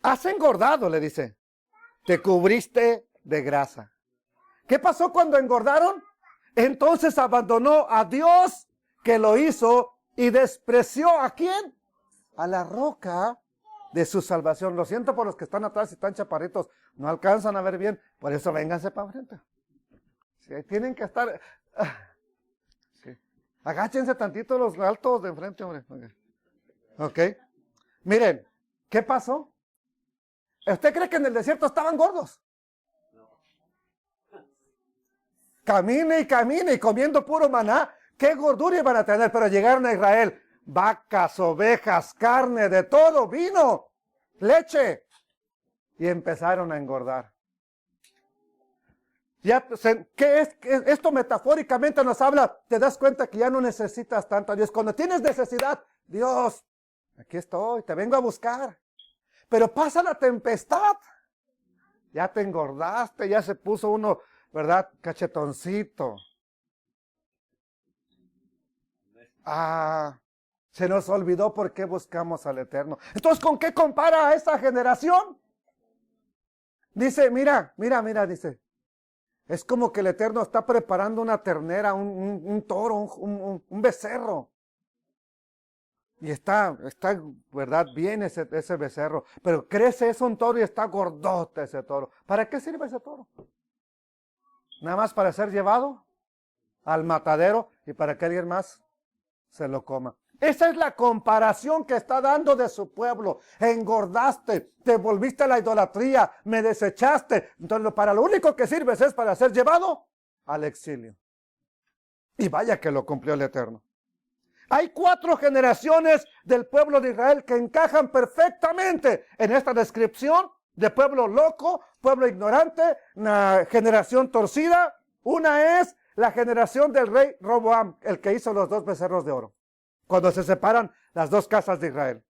Has engordado, le dice. Te cubriste de grasa. ¿Qué pasó cuando engordaron? Entonces abandonó a Dios que lo hizo y despreció ¿a quién? A la roca de su salvación. Lo siento por los que están atrás y están chaparritos, no alcanzan a ver bien, por eso vénganse para enfrente. Sí, tienen que estar. Sí. Agáchense tantito los altos de enfrente, hombre. Ok. Miren, ¿qué pasó? ¿Usted cree que en el desierto estaban gordos? Camine y camine y comiendo puro maná. ¿Qué gordura iban a tener? Pero llegaron a Israel. Vacas, ovejas, carne, de todo, vino, leche. Y empezaron a engordar. Esto metafóricamente nos habla, te das cuenta que ya no necesitas tanto a Dios. Cuando tienes necesidad, Dios, aquí estoy, te vengo a buscar. Pero pasa la tempestad. Ya te engordaste, ya se puso uno, ¿verdad? Cachetoncito. Se nos olvidó por qué buscamos al Eterno. Entonces, ¿con qué compara a esta generación? Dice, mira, dice. Es como que el Eterno está preparando una ternera, un toro, un becerro. Y está, ¿verdad? Bien ese becerro. Pero crece, es un toro y está gordote ese toro. ¿Para qué sirve ese toro? Nada más para ser llevado al matadero y para que alguien más se lo coma. Esa es la comparación que está dando de su pueblo. Engordaste, te volviste a la idolatría, me desechaste. Entonces, para lo único que sirves es para ser llevado al exilio. Y vaya que lo cumplió el Eterno. Hay 4 generaciones del pueblo de Israel que encajan perfectamente en esta descripción de pueblo loco, pueblo ignorante, una generación torcida. Una es la generación del rey Roboam, el que hizo los 2 becerros de oro, cuando se separan las 2 casas de Israel.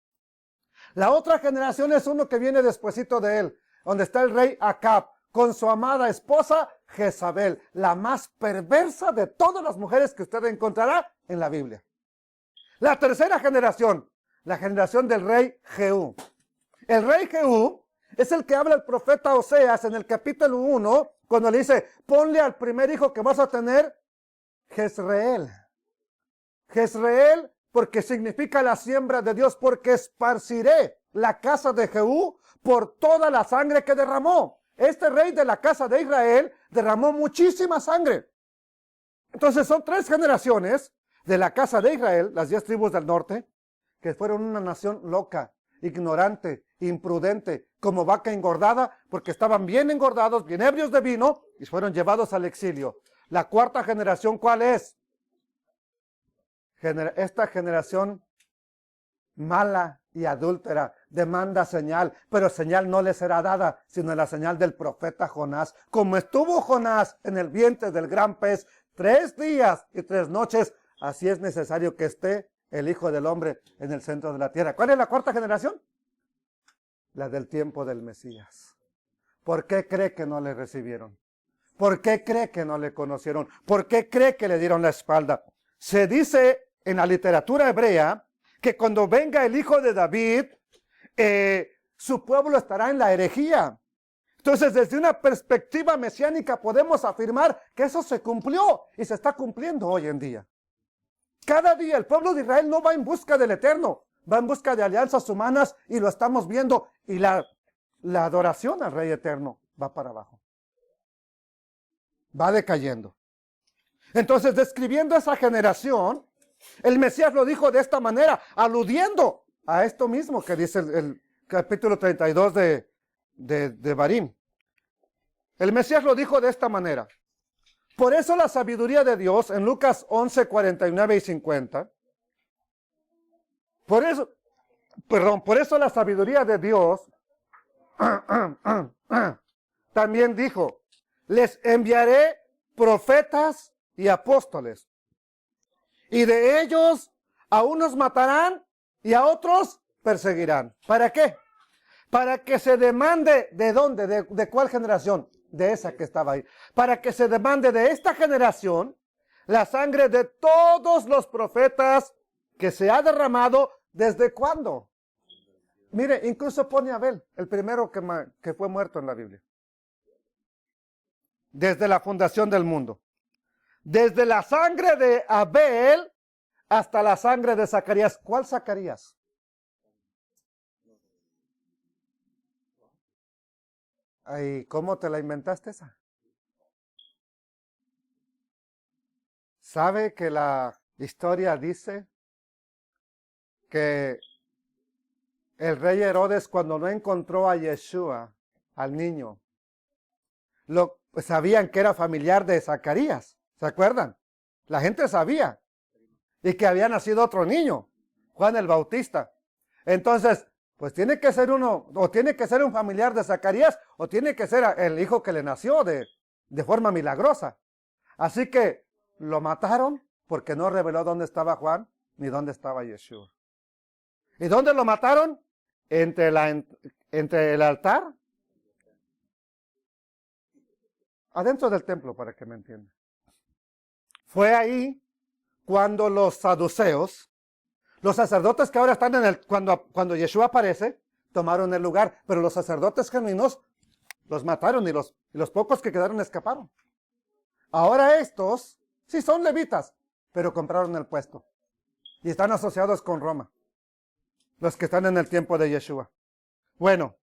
La otra generación es uno que viene despuesito de él, donde está el rey Acab, con su amada esposa Jezabel, la más perversa de todas las mujeres que usted encontrará en la Biblia. La tercera generación, la generación del rey Jehú. El rey Jehú es el que habla el profeta Oseas en el capítulo 1, cuando le dice, ponle al primer hijo que vas a tener, Jezreel. Jezreel, porque significa la siembra de Dios, porque esparciré la casa de Jehú por toda la sangre que derramó. Este rey de la casa de Israel derramó muchísima sangre. Entonces son 3 generaciones de la casa de Israel, las 10 tribus del norte, que fueron una nación loca, ignorante, imprudente, como vaca engordada, porque estaban bien engordados, bien ebrios de vino, y fueron llevados al exilio. La 4ª generación, ¿cuál es? Esta generación mala y adúltera demanda señal, pero señal no le será dada, sino la señal del profeta Jonás. Como estuvo Jonás en el vientre del gran pez 3 días y 3 noches, así es necesario que esté el Hijo del Hombre en el centro de la tierra. ¿Cuál es la 4ª generación? La del tiempo del Mesías. ¿Por qué cree que no le recibieron? ¿Por qué cree que no le conocieron? ¿Por qué cree que le dieron la espalda? Se dice en la literatura hebrea que cuando venga el hijo de David, su pueblo estará en la herejía. Entonces, desde una perspectiva mesiánica podemos afirmar que eso se cumplió y se está cumpliendo hoy en día. Cada día el pueblo de Israel no va en busca del Eterno, va en busca de alianzas humanas y lo estamos viendo. Y la adoración al Rey Eterno va para abajo. Va decayendo. Entonces, describiendo esa generación, el Mesías lo dijo de esta manera, aludiendo a esto mismo que dice el capítulo 32 de Barim. El Mesías lo dijo de esta manera. Por eso la sabiduría de Dios, en Lucas 11, 49 y 50, por eso la sabiduría de Dios también dijo, les enviaré profetas y apóstoles, y de ellos a unos matarán y a otros perseguirán. ¿Para qué? Para que se demande, ¿de dónde? ¿De cuál generación? De esa que estaba ahí. Para que se demande de esta generación la sangre de todos los profetas que se ha derramado. ¿Desde cuándo? Mire, incluso pone a Abel, el primero que fue muerto en la Biblia. Desde la fundación del mundo. Desde la sangre de Abel hasta la sangre de Zacarías. ¿Cuál Zacarías? Ay, ¿cómo te la inventaste esa? ¿Sabe que la historia dice que el rey Herodes, cuando no encontró a Yeshua, al niño, sabían que era familiar de Zacarías? ¿Se acuerdan? La gente sabía. Y que había nacido otro niño, Juan el Bautista. Entonces, pues tiene que ser uno, o tiene que ser un familiar de Zacarías, o tiene que ser el hijo que le nació de de forma milagrosa. Así que lo mataron porque no reveló dónde estaba Juan ni dónde estaba Yeshua. ¿Y dónde lo mataron? Entre el altar. Adentro del templo, para que me entiendan. Fue ahí cuando los saduceos, los sacerdotes que ahora están cuando Yeshua aparece, tomaron el lugar, pero los sacerdotes genuinos los mataron y los pocos que quedaron escaparon. Ahora estos, sí son levitas, pero compraron el puesto y están asociados con Roma, los que están en el tiempo de Yeshua. Bueno,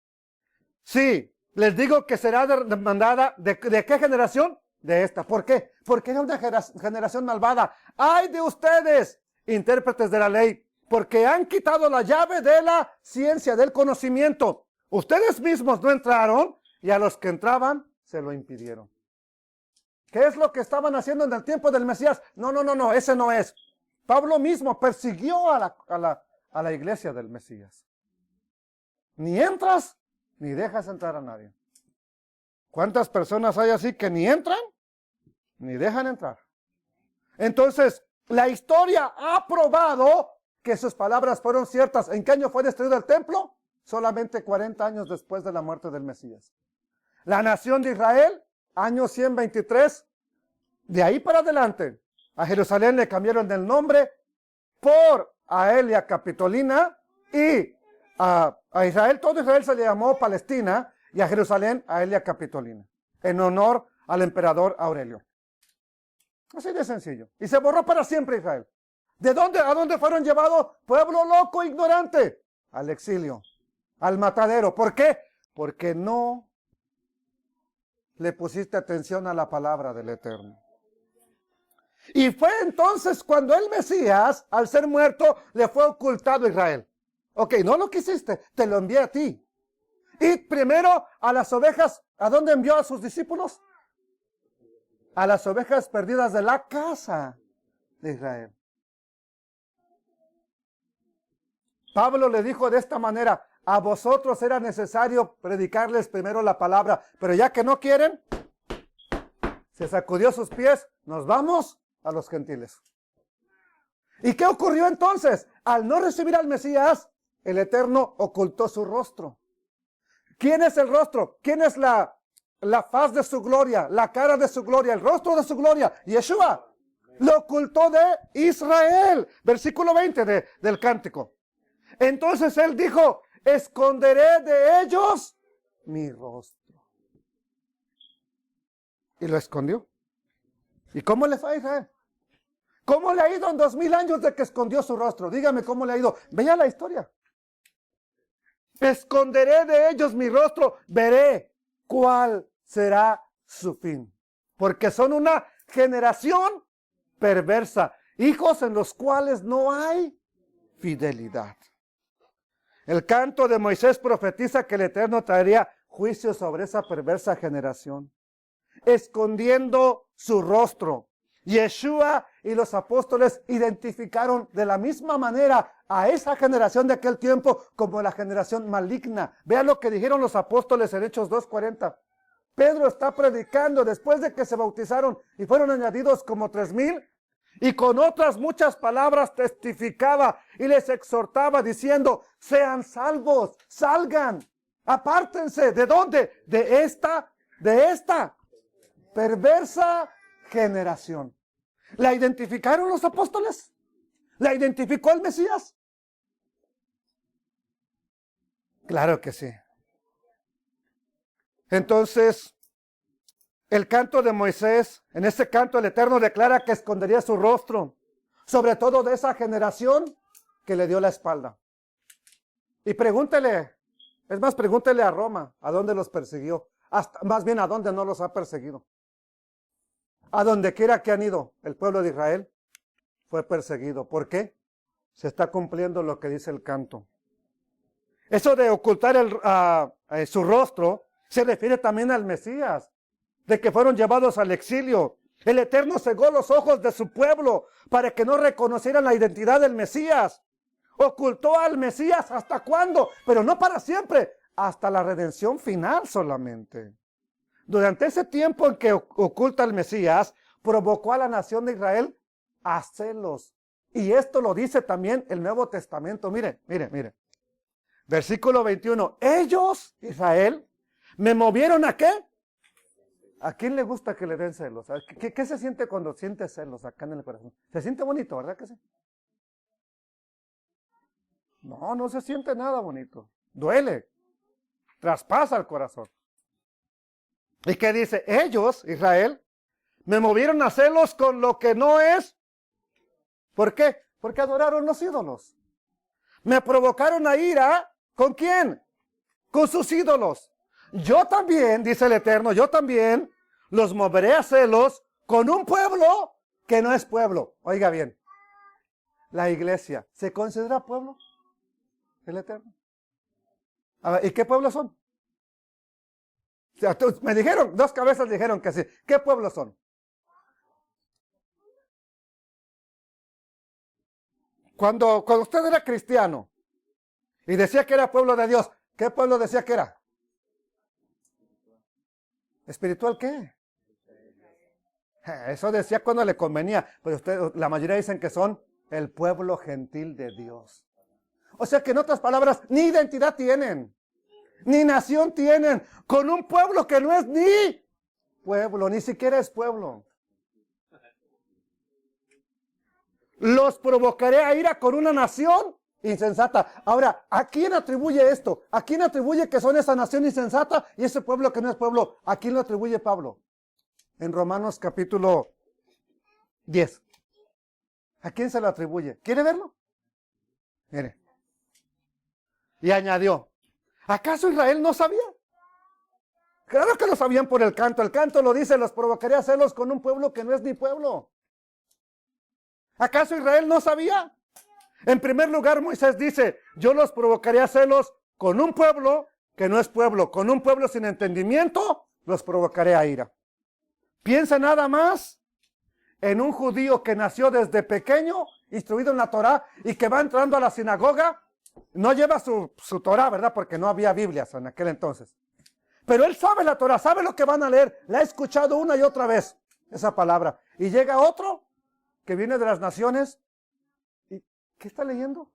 sí, les digo que será demandada, ¿de qué generación? De esta. ¿Por qué? Porque era una generación malvada. ¡Ay de ustedes, intérpretes de la ley! Porque han quitado la llave de la ciencia, del conocimiento. Ustedes mismos no entraron y a los que entraban se lo impidieron. ¿Qué es lo que estaban haciendo en el tiempo del Mesías? No, ese no es. Pablo mismo persiguió a la iglesia del Mesías. Ni entras, ni dejas entrar a nadie. ¿Cuántas personas hay así que ni entran, ni dejan entrar? Entonces, la historia ha probado que sus palabras fueron ciertas. ¿En qué año fue destruido el templo? Solamente 40 años después de la muerte del Mesías. La nación de Israel, año 123, de ahí para adelante, a Jerusalén le cambiaron el nombre por Aelia Capitolina, y a Israel, todo Israel se le llamó Palestina, y a Jerusalén Aelia Capitolina, en honor al emperador Aurelio. Así de sencillo. Y se borró para siempre Israel. ¿De dónde? ¿A dónde fueron llevados? Pueblo loco, ignorante. Al exilio, al matadero. ¿Por qué? Porque no le pusiste atención a la palabra del Eterno. Y fue entonces cuando el Mesías, al ser muerto, le fue ocultado a Israel. Ok, no lo quisiste, te lo envié a ti. Y primero a las ovejas, ¿a dónde envió a sus discípulos? A las ovejas perdidas de la casa de Israel. Pablo le dijo de esta manera: a vosotros era necesario predicarles primero la palabra, pero ya que no quieren, se sacudió sus pies, nos vamos a los gentiles. ¿Y qué ocurrió entonces? Al no recibir al Mesías, el Eterno ocultó su rostro. ¿Quién es el rostro? ¿Quién es la faz de su gloria, la cara de su gloria, el rostro de su gloria? Yeshua. Lo ocultó de Israel. Versículo 20 del cántico. Entonces él dijo: esconderé de ellos mi rostro. Y lo escondió. ¿Y cómo le fue a Israel? ¿Cómo le ha ido en 2000 años de que escondió su rostro? Dígame cómo le ha ido. Vea la historia. Esconderé de ellos mi rostro, veré cuál será su fin. Porque son una generación perversa, hijos en los cuales no hay fidelidad. El canto de Moisés profetiza que el Eterno traería juicio sobre esa perversa generación, escondiendo su rostro. Yeshua y los apóstoles identificaron de la misma manera a esa generación de aquel tiempo como la generación maligna. Vean lo que dijeron los apóstoles en Hechos 2:40. Pedro está predicando después de que se bautizaron y fueron añadidos como 3000, y con otras muchas palabras testificaba y les exhortaba diciendo: sean salvos, salgan, apártense. ¿De dónde? De esta perversa generación. ¿La identificaron los apóstoles? ¿La identificó el Mesías? Claro que sí. Entonces, el canto de Moisés, en este canto el Eterno declara que escondería su rostro, sobre todo de esa generación que le dio la espalda. Y pregúntele a Roma, ¿a dónde los persiguió? Más bien, ¿a dónde no los ha perseguido? A donde quiera que han ido, el pueblo de Israel fue perseguido. ¿Por qué? Se está cumpliendo lo que dice el canto. Eso de ocultar su rostro se refiere también al Mesías, de que fueron llevados al exilio. El Eterno cegó los ojos de su pueblo para que no reconocieran la identidad del Mesías. Ocultó al Mesías, ¿hasta cuándo? Pero no para siempre, hasta la redención final solamente. durante ese tiempo en que oculta el Mesías, provocó a la nación de Israel a celos. Y esto lo dice también el Nuevo Testamento. Mire. Versículo 21. Ellos, Israel, me movieron ¿a qué? ¿A quién le gusta que le den celos? ¿Qué se siente cuando siente celos acá en el corazón? Se siente bonito, ¿verdad que sí? No, no se siente nada bonito. Duele. Traspasa el corazón. ¿Y qué dice? Ellos, Israel, me movieron a celos con lo que no es. ¿Por qué? Porque adoraron los ídolos. Me provocaron a ira. ¿Con quién? Con sus ídolos. Yo también, dice el Eterno, yo también los moveré a celos con un pueblo que no es pueblo. Oiga bien, la iglesia, ¿se considera pueblo? El Eterno. A ver, ¿y qué pueblos son? O sea, me dijeron, dos cabezas dijeron que sí. ¿Qué pueblos son? Cuando usted era cristiano y decía que era pueblo de Dios, ¿qué pueblo decía que era? ¿Espiritual qué? Eso decía cuando le convenía, pero la mayoría dicen que son el pueblo gentil de Dios. O sea que en otras palabras, ni identidad tienen, ni nación tienen, con un pueblo que no es ni pueblo, ni siquiera es pueblo. Los provocaré a ira con una nación insensata. Ahora, ¿a quién atribuye esto? ¿A quién atribuye que son esa nación insensata y ese pueblo que no es pueblo? ¿A quién lo atribuye Pablo? En Romanos capítulo 10. ¿A quién se lo atribuye? ¿Quiere verlo? Mire. Y añadió, ¿acaso Israel no sabía? Claro que lo sabían por el canto. El canto lo dice, los provocaré a celos con un pueblo que no es ni pueblo. ¿Acaso Israel no sabía? En primer lugar, Moisés dice, yo los provocaré a celos con un pueblo que no es pueblo. Con un pueblo sin entendimiento, los provocaré a ira. Piensa nada más en un judío que nació desde pequeño, instruido en la Torá, y que va entrando a la sinagoga. No lleva su Torá, ¿verdad? Porque no había Biblias en aquel entonces. Pero él sabe la Torá, sabe lo que van a leer. La ha escuchado una y otra vez, esa palabra. Y llega otro que viene de las naciones. ¿Y qué está leyendo?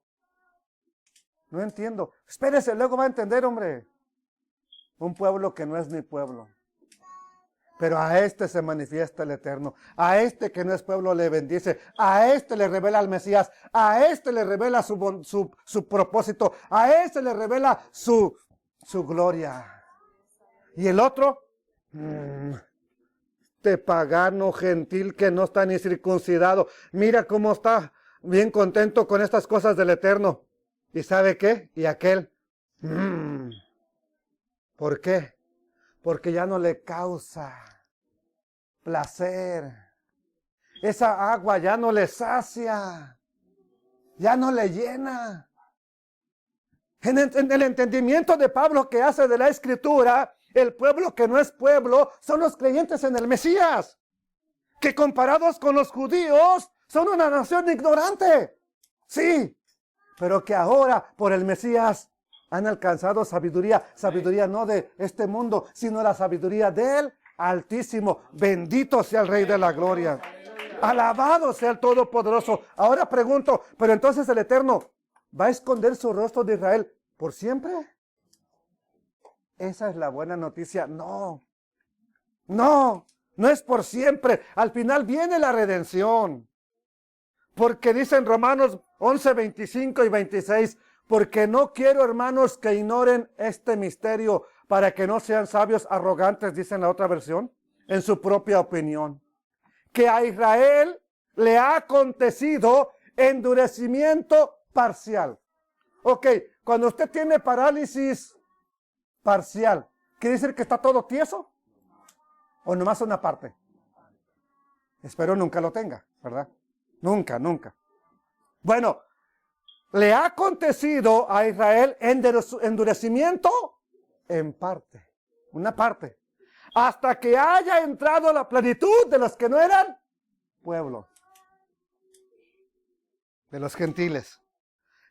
No entiendo. Espérese, luego va a entender, hombre. Un pueblo que no es ni pueblo. Pero a este se manifiesta el Eterno. A este que no es pueblo le bendice. A este le revela al Mesías. A este le revela su propósito. A este le revela su gloria. Y el otro, este pagano gentil que no está ni circuncidado. Mira cómo está bien contento con estas cosas del Eterno. ¿Y sabe qué? Y aquel, ¿por qué? Porque ya no le causa placer. Esa agua ya no le sacia. Ya no le llena. En el entendimiento de Pablo que hace de la Escritura, el pueblo que no es pueblo son los creyentes en el Mesías, que comparados con los judíos son una nación ignorante. Sí, pero que ahora por el Mesías han alcanzado sabiduría. Sabiduría no de este mundo, sino la sabiduría del Altísimo. Bendito sea el Rey de la Gloria. Alabado sea el Todopoderoso. Ahora pregunto, pero entonces el Eterno ¿va a esconder su rostro de Israel por siempre? Esa es la buena noticia. No es por siempre. Al final viene la redención. Porque dicen Romanos 11, 25 y 26, porque no quiero, hermanos, que ignoren este misterio, para que no sean sabios arrogantes, dice en la otra versión, en su propia opinión. Que a Israel le ha acontecido endurecimiento parcial. Ok, cuando usted tiene parálisis parcial, ¿quiere decir que está todo tieso? ¿O nomás una parte? Espero nunca lo tenga, ¿verdad? Nunca. Bueno, le ha acontecido a Israel endurecimiento en parte, una parte, hasta que haya entrado la plenitud de los que no eran pueblo, de los gentiles.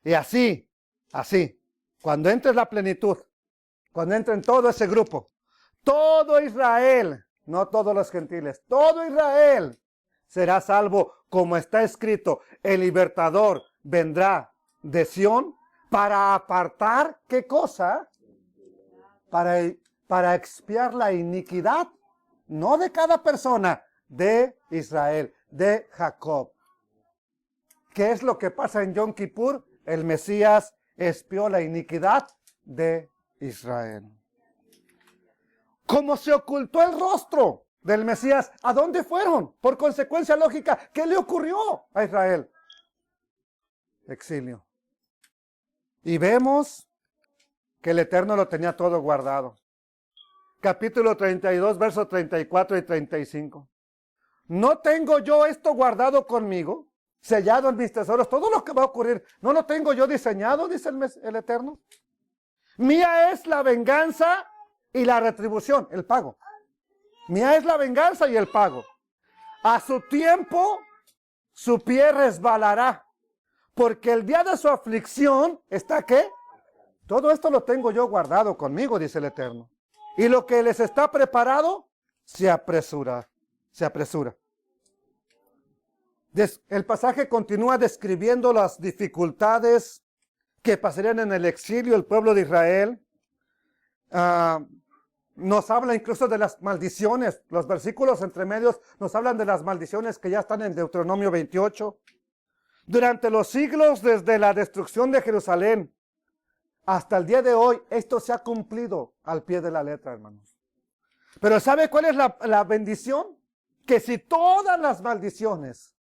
Y así, cuando entre la plenitud, cuando entren todo ese grupo, todo Israel, no todos los gentiles, todo Israel será salvo, como está escrito, el libertador vendrá de Sión para apartar, ¿qué cosa? Para expiar la iniquidad, no de cada persona, de Israel, de Jacob. ¿Qué es lo que pasa en Yom Kippur? El Mesías expió la iniquidad de Israel. Como se ocultó el rostro del Mesías, ¿a dónde fueron? Por consecuencia lógica, ¿qué le ocurrió a Israel? Exilio. Y vemos que el Eterno lo tenía todo guardado. Capítulo 32, versos 34 y 35. ¿No tengo yo esto guardado conmigo, sellado en mis tesoros? Todo lo que va a ocurrir, ¿no lo tengo yo diseñado? Dice el Eterno. Mía es la venganza y la retribución, el pago. Mía es la venganza y el pago. A su tiempo, su pie resbalará, porque el día de su aflicción, ¿está qué? Todo esto lo tengo yo guardado conmigo, dice el Eterno. Y lo que les está preparado, se apresura. El pasaje continúa describiendo las dificultades que pasarían en el exilio el pueblo de Israel. Nos habla incluso de las maldiciones. Los versículos entre medios nos hablan de las maldiciones que ya están en Deuteronomio 28. Durante los siglos, desde la destrucción de Jerusalén hasta el día de hoy, esto se ha cumplido al pie de la letra, hermanos. Pero ¿sabe cuál es la bendición? Que si todas las maldiciones,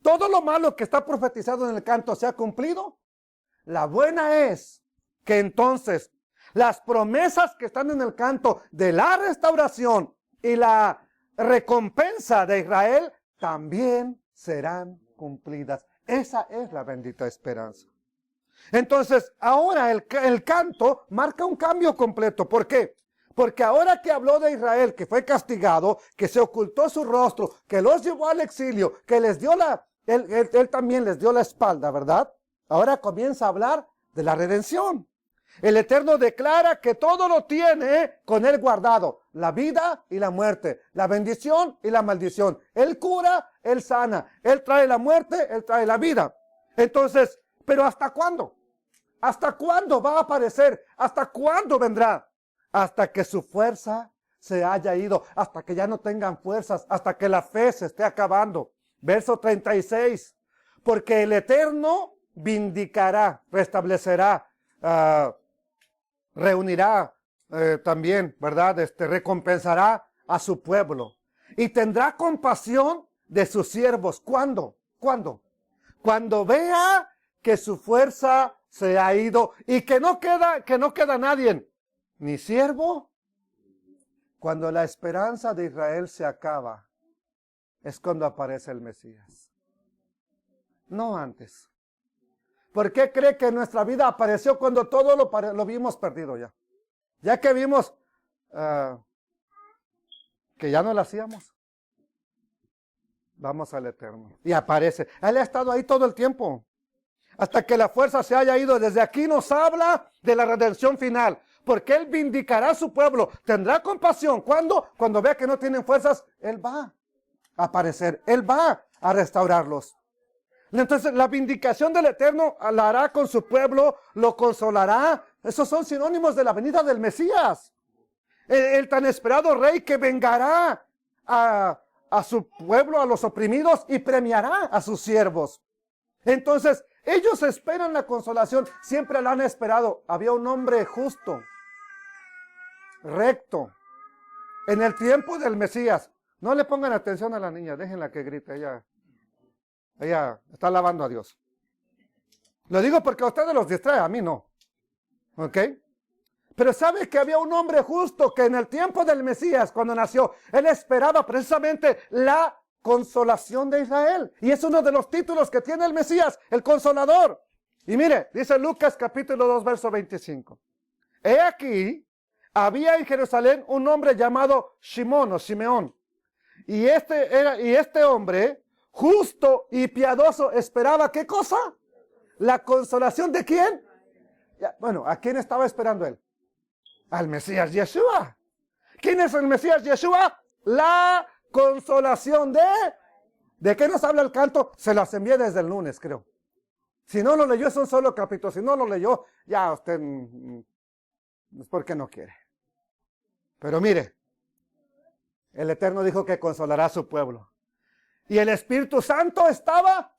todo lo malo que está profetizado en el canto se ha cumplido, la buena es que entonces las promesas que están en el canto de la restauración y la recompensa de Israel también serán cumplidas. Esa es la bendita esperanza. Entonces, ahora el canto marca un cambio completo. ¿Por qué? Porque ahora que habló de Israel, que fue castigado, que se ocultó su rostro, que los llevó al exilio, que les dio él también les dio la espalda, ¿verdad? Ahora comienza a hablar de la redención. El Eterno declara que todo lo tiene con él guardado, la vida y la muerte, la bendición y la maldición. Él cura, él sana, él trae la muerte, él trae la vida. Entonces, ¿pero hasta cuándo? ¿Hasta cuándo va a aparecer? ¿Hasta cuándo vendrá? Hasta que su fuerza se haya ido, hasta que ya no tengan fuerzas, hasta que la fe se esté acabando. Verso 36. Porque el Eterno vindicará, restablecerá, reunirá también, ¿verdad? Recompensará a su pueblo. Y tendrá compasión de sus siervos. ¿Cuándo? ¿Cuándo? Cuando vea que su fuerza se ha ido y que no queda nadie, ni siervo. Cuando la esperanza de Israel se acaba, es cuando aparece el Mesías. No antes. ¿Por qué cree que nuestra vida apareció cuando todo lo vimos perdido ya? Ya que vimos que ya no lo hacíamos. Vamos al Eterno. Y aparece. Él ha estado ahí todo el tiempo. Hasta que la fuerza se haya ido. Desde aquí nos habla de la redención final. Porque Él vindicará a su pueblo. Tendrá compasión. ¿Cuándo? Cuando vea que no tienen fuerzas, Él va a aparecer. Él va a restaurarlos. Entonces la vindicación del Eterno la hará con su pueblo, lo consolará. Esos son sinónimos de la venida del Mesías. El tan esperado rey que vengará a su pueblo, a los oprimidos, y premiará a sus siervos. Entonces, ellos esperan la consolación, siempre la han esperado. Había un hombre justo, recto, en el tiempo del Mesías. No le pongan atención a la niña, déjenla que grite, ella está alabando a Dios. Lo digo porque a ustedes los distrae, a mí no. ¿Ok? Pero sabe que había un hombre justo que en el tiempo del Mesías, cuando nació, él esperaba precisamente la consolación de Israel. Y es uno de los títulos que tiene el Mesías, el Consolador. Y mire, dice Lucas capítulo 2, verso 25. He aquí, había en Jerusalén un hombre llamado Shimón o Simeón. Y este hombre, justo y piadoso, esperaba ¿qué cosa? La consolación ¿de quién? Bueno, ¿a quién estaba esperando él? Al Mesías Yeshua, ¿Quién es el Mesías? Yeshua, la consolación de... ¿De qué nos habla el canto? Se las envié desde el lunes, creo. Si no lo leyó, es un solo capítulo. Si no lo leyó, ya usted es porque no quiere. Pero mire, el Eterno dijo que consolará a su pueblo. Y el Espíritu Santo estaba...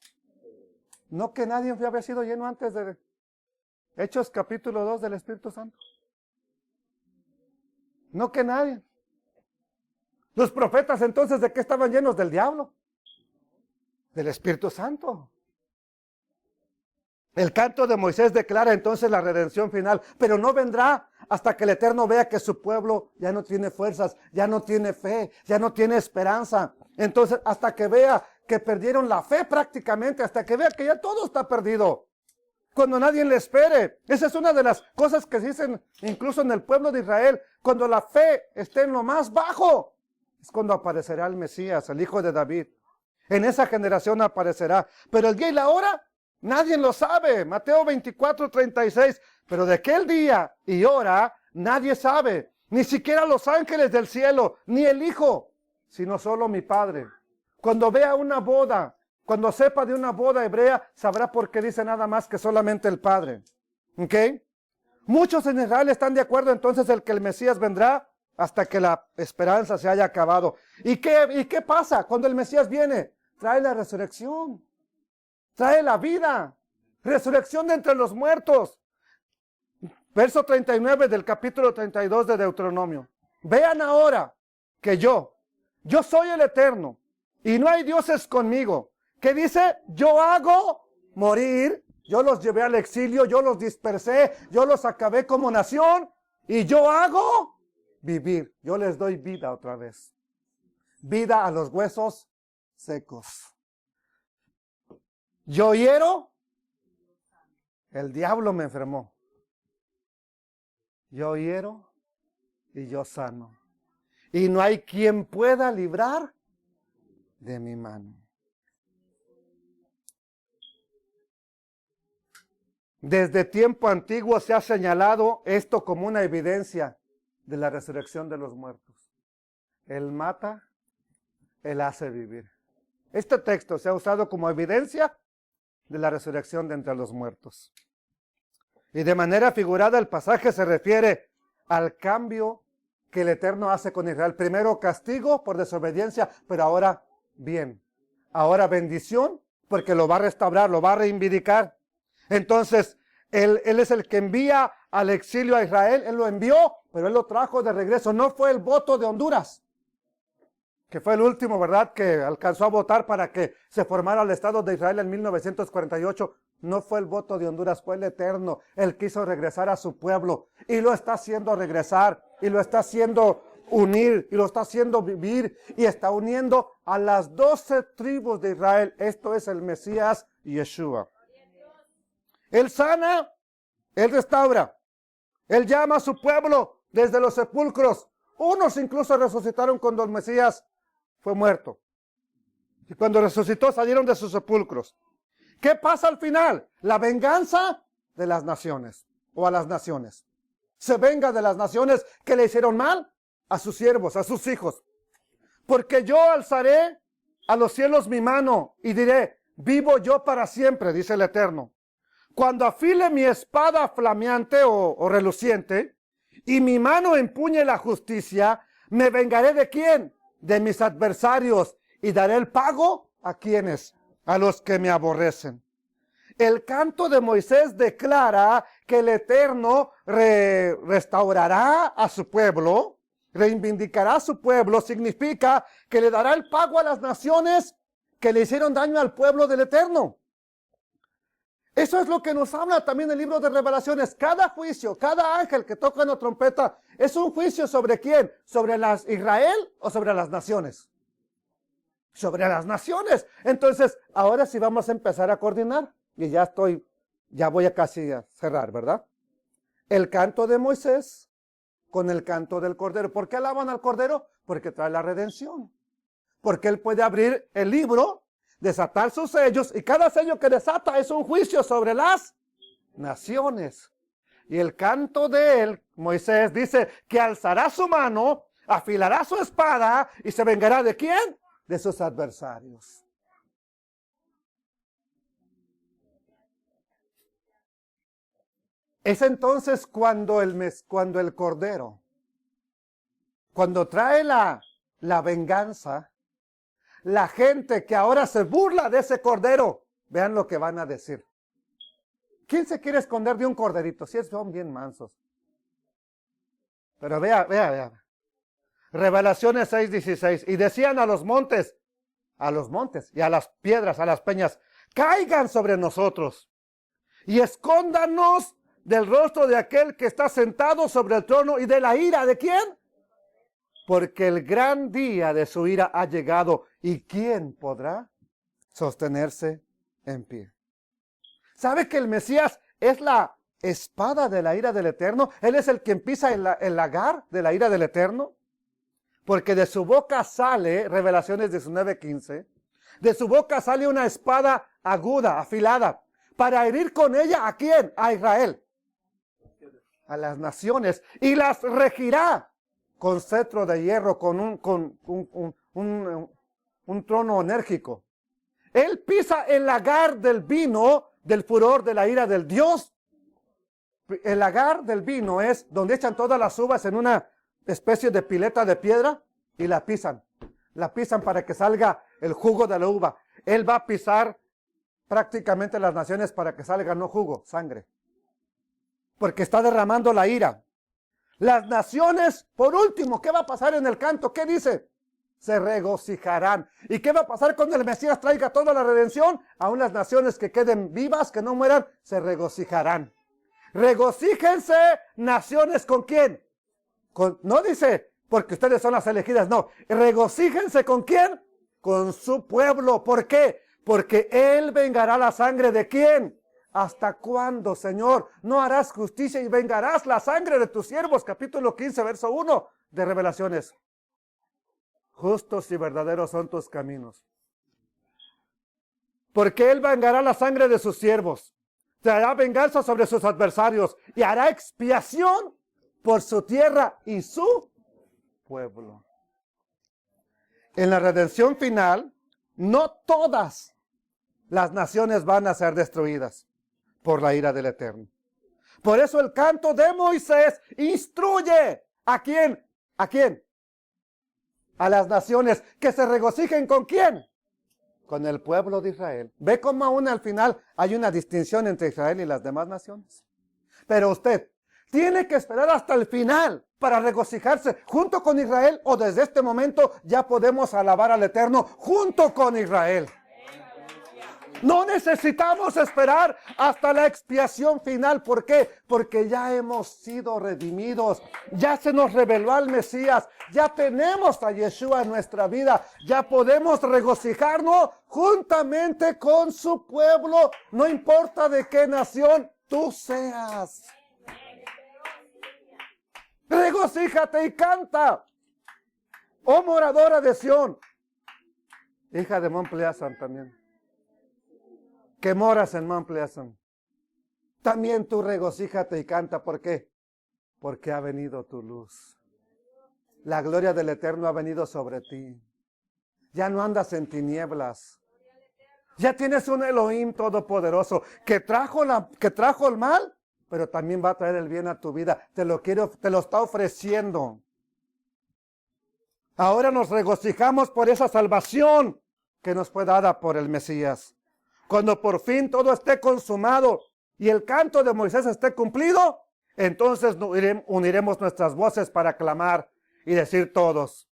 No que nadie había sido lleno antes de Hechos capítulo 2 del Espíritu Santo. No que nadie. Los profetas entonces, ¿de qué estaban llenos? Del diablo. Del Espíritu Santo. El canto de Moisés declara entonces la redención final, pero no vendrá hasta que el Eterno vea que su pueblo ya no tiene fuerzas, ya no tiene fe, ya no tiene esperanza. Entonces, hasta que vea que perdieron la fe prácticamente, hasta que vea que ya todo está perdido. Cuando nadie le espere. Esa es una de las cosas que se dicen incluso en el pueblo de Israel. Cuando la fe esté en lo más bajo, es cuando aparecerá el Mesías, el Hijo de David. En esa generación aparecerá. Pero el día y la hora, nadie lo sabe. Mateo 24:36. Pero de aquel día y hora, nadie sabe. Ni siquiera los ángeles del cielo, ni el Hijo, sino solo mi Padre. Cuando vea una boda, cuando sepa de una boda hebrea, sabrá por qué dice nada más que solamente el Padre. ¿Ok? Muchos en Israel están de acuerdo entonces en que el Mesías vendrá hasta que la esperanza se haya acabado. ¿Y qué pasa cuando el Mesías viene? Trae la resurrección. Trae la vida. Resurrección de entre los muertos. Verso 39 del capítulo 32 de Deuteronomio. Vean ahora que yo soy el Eterno y no hay dioses conmigo. ¿Qué dice? Yo hago morir. Yo los llevé al exilio, yo los dispersé, yo los acabé como nación y yo hago vivir. Yo les doy vida otra vez. Vida a los huesos secos. Yo hiero, el diablo me enfermó. Yo hiero y yo sano. Y no hay quien pueda librar de mi mano. Desde tiempo antiguo se ha señalado esto como una evidencia de la resurrección de los muertos. Él mata, Él hace vivir. Este texto se ha usado como evidencia de la resurrección de entre los muertos. Y de manera figurada el pasaje se refiere al cambio que el Eterno hace con Israel. Primero castigo por desobediencia, pero ahora bien. Ahora bendición, porque lo va a restaurar, lo va a reivindicar. Entonces, él es el que envía al exilio a Israel. Él lo envió, pero Él lo trajo de regreso. No fue el voto de Honduras, que fue el último, ¿verdad?, que alcanzó a votar para que se formara el Estado de Israel en 1948. No fue el voto de Honduras, fue el Eterno. Él quiso regresar a su pueblo y lo está haciendo regresar y lo está haciendo unir y lo está haciendo vivir y está uniendo a las 12 tribus de Israel. Esto es el Mesías Yeshua. Él sana, Él restaura, Él llama a su pueblo desde los sepulcros. Unos incluso resucitaron cuando el Mesías fue muerto. Y cuando resucitó salieron de sus sepulcros. ¿Qué pasa al final? La venganza de las naciones o a las naciones. Se venga de las naciones que le hicieron mal a sus siervos, a sus hijos. Porque yo alzaré a los cielos mi mano y diré, vivo yo para siempre, dice el Eterno. Cuando afile mi espada flameante o reluciente y mi mano empuñe la justicia, me vengaré ¿de quién? De mis adversarios y daré el pago ¿a quiénes? A los que me aborrecen. El canto de Moisés declara que el Eterno restaurará a su pueblo, reivindicará a su pueblo, significa que le dará el pago a las naciones que le hicieron daño al pueblo del Eterno. Eso es lo que nos habla también el libro de Revelaciones. Cada juicio, cada ángel que toca una trompeta es un juicio ¿sobre quién? ¿Sobre las Israel o sobre las naciones? Sobre las naciones. Entonces, ahora sí vamos a empezar a coordinar. Y ya voy a casi a cerrar, ¿verdad? El canto de Moisés con el canto del Cordero. ¿Por qué alaban al Cordero? Porque trae la redención. Porque Él puede abrir el libro, desatar sus sellos, y cada sello que desata es un juicio sobre las naciones. Y el canto de él, Moisés, dice que alzará su mano afilará su espada y se vengará ¿de quién? De sus adversarios. Es entonces cuando el Cordero, cuando trae la venganza, la gente que ahora se burla de ese Cordero, vean lo que van a decir. ¿Quién se quiere esconder de un corderito? Si son bien mansos. Pero vea. Revelaciones 6:16. Y decían a los montes y a las piedras, a las peñas, caigan sobre nosotros y escóndanos del rostro de aquel que está sentado sobre el trono y de la ira ¿de quién? Porque el gran día de su ira ha llegado. ¿Y quién podrá sostenerse en pie? ¿Sabe que el Mesías es la espada de la ira del Eterno? Él es el quien pisa el lagar de la ira del Eterno. Porque de su boca sale, Revelaciones 19:15, de su boca sale una espada aguda, afilada, para herir con ella ¿a quién? A Israel, a las naciones, y las regirá con cetro de hierro, con un trono enérgico. Él pisa el lagar del vino, del furor de la ira del Dios. El lagar del vino es donde echan todas las uvas en una especie de pileta de piedra y la pisan. La pisan para que salga el jugo de la uva. Él va a pisar prácticamente las naciones para que salga no jugo, sangre. Porque está derramando la ira. Las naciones, por último, ¿qué va a pasar en el canto? ¿Qué dice? Se regocijarán. ¿Y qué va a pasar cuando el Mesías traiga toda la redención? Aún las naciones que queden vivas, que no mueran, se regocijarán. Regocíjense, naciones, ¿con quién? No dice, porque ustedes son las elegidas, no. Regocíjense, ¿con quién? Con su pueblo. ¿Por qué? Porque Él vengará la sangre ¿de quién? ¿Hasta cuándo, Señor? No harás justicia y vengarás la sangre de tus siervos. Capítulo 15, verso 1 de Revelaciones. Justos y verdaderos son tus caminos. Porque Él vengará la sangre de sus siervos. Traerá venganza sobre sus adversarios y hará expiación por su tierra y su pueblo. En la redención final, no todas las naciones van a ser destruidas por la ira del Eterno. Por eso el canto de Moisés instruye ¿a quién? ¿A quién? A las naciones que se regocijen ¿con quién? Con el pueblo de Israel. Ve cómo aún al final hay una distinción entre Israel y las demás naciones. Pero usted tiene que esperar hasta el final para regocijarse junto con Israel, o desde este momento ya podemos alabar al Eterno junto con Israel. No necesitamos esperar hasta la expiación final. ¿Por qué? Porque ya hemos sido redimidos. Ya se nos reveló al Mesías. Ya tenemos a Yeshua en nuestra vida. Ya podemos regocijarnos juntamente con su pueblo. No importa de qué nación tú seas. Regocíjate y canta. Oh moradora de Sión. Hija de Mont Pleasant también. Que moras en Mont Pleasant. También tú regocíjate y canta. ¿Por qué? Porque ha venido tu luz. La gloria del Eterno ha venido sobre ti. Ya no andas en tinieblas. Ya tienes un Elohim todopoderoso que trajo el mal, pero también va a traer el bien a tu vida. Te lo está ofreciendo. Ahora nos regocijamos por esa salvación que nos fue dada por el Mesías. Cuando por fin todo esté consumado y el canto de Moisés esté cumplido, entonces uniremos nuestras voces para clamar y decir todos: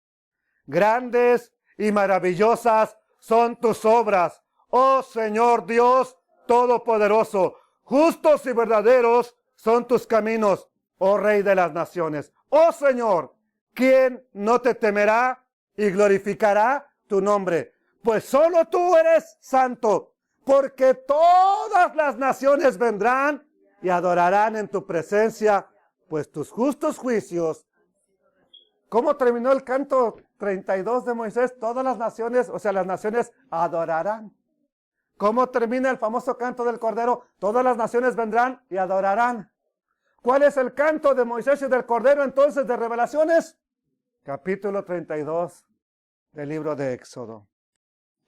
grandes y maravillosas son tus obras, oh Señor Dios Todopoderoso. Justos y verdaderos son tus caminos, oh Rey de las naciones. Oh Señor, ¿quién no te temerá y glorificará tu nombre? Pues solo tú eres santo. Porque todas las naciones vendrán y adorarán en tu presencia, pues tus justos juicios. ¿Cómo terminó el canto 32 de Moisés? Todas las naciones, las naciones adorarán. ¿Cómo termina el famoso canto del Cordero? Todas las naciones vendrán y adorarán. ¿Cuál es el canto de Moisés y del Cordero entonces de Revelaciones? capítulo 32 del libro de Éxodo.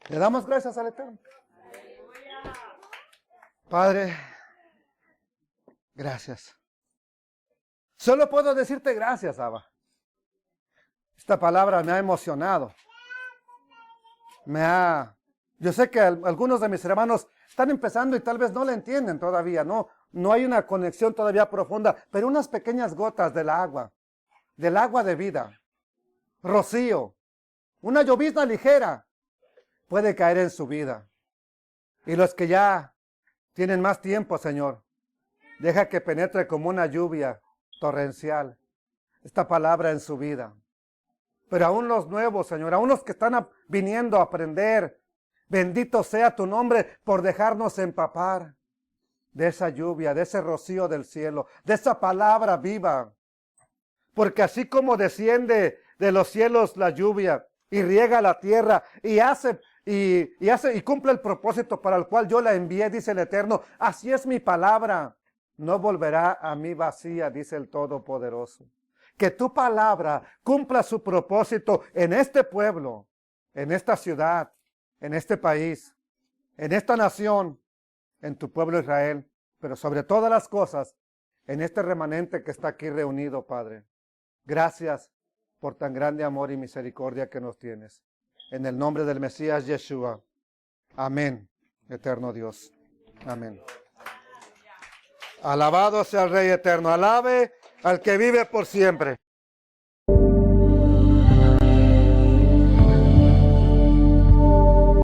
Le damos gracias al Eterno. Padre, gracias. Solo puedo decirte gracias, Abba. Esta palabra me ha emocionado. Yo sé que algunos de mis hermanos están empezando y tal vez no la entienden todavía, no hay una conexión todavía profunda, pero unas pequeñas gotas del agua de vida, rocío, una llovizna ligera puede caer en su vida. Y los que ya tienen más tiempo, Señor, deja que penetre como una lluvia torrencial esta palabra en su vida. Pero aún los nuevos, Señor, aún los que están viniendo a aprender, bendito sea tu nombre por dejarnos empapar de esa lluvia, de ese rocío del cielo, de esa palabra viva. Porque así como desciende de los cielos la lluvia y riega la tierra y cumple el propósito para el cual yo la envié, dice el Eterno, así es mi palabra, no volverá a mí vacía, dice el Todopoderoso. Que tu palabra cumpla su propósito en este pueblo, en esta ciudad, en este país, en esta nación, en tu pueblo Israel, pero sobre todas las cosas, en este remanente que está aquí reunido, Padre. Gracias por tan grande amor y misericordia que nos tienes. En el nombre del Mesías Yeshua. Amén, eterno Dios. Amén. Alabado sea el Rey eterno. Alabe al que vive por siempre.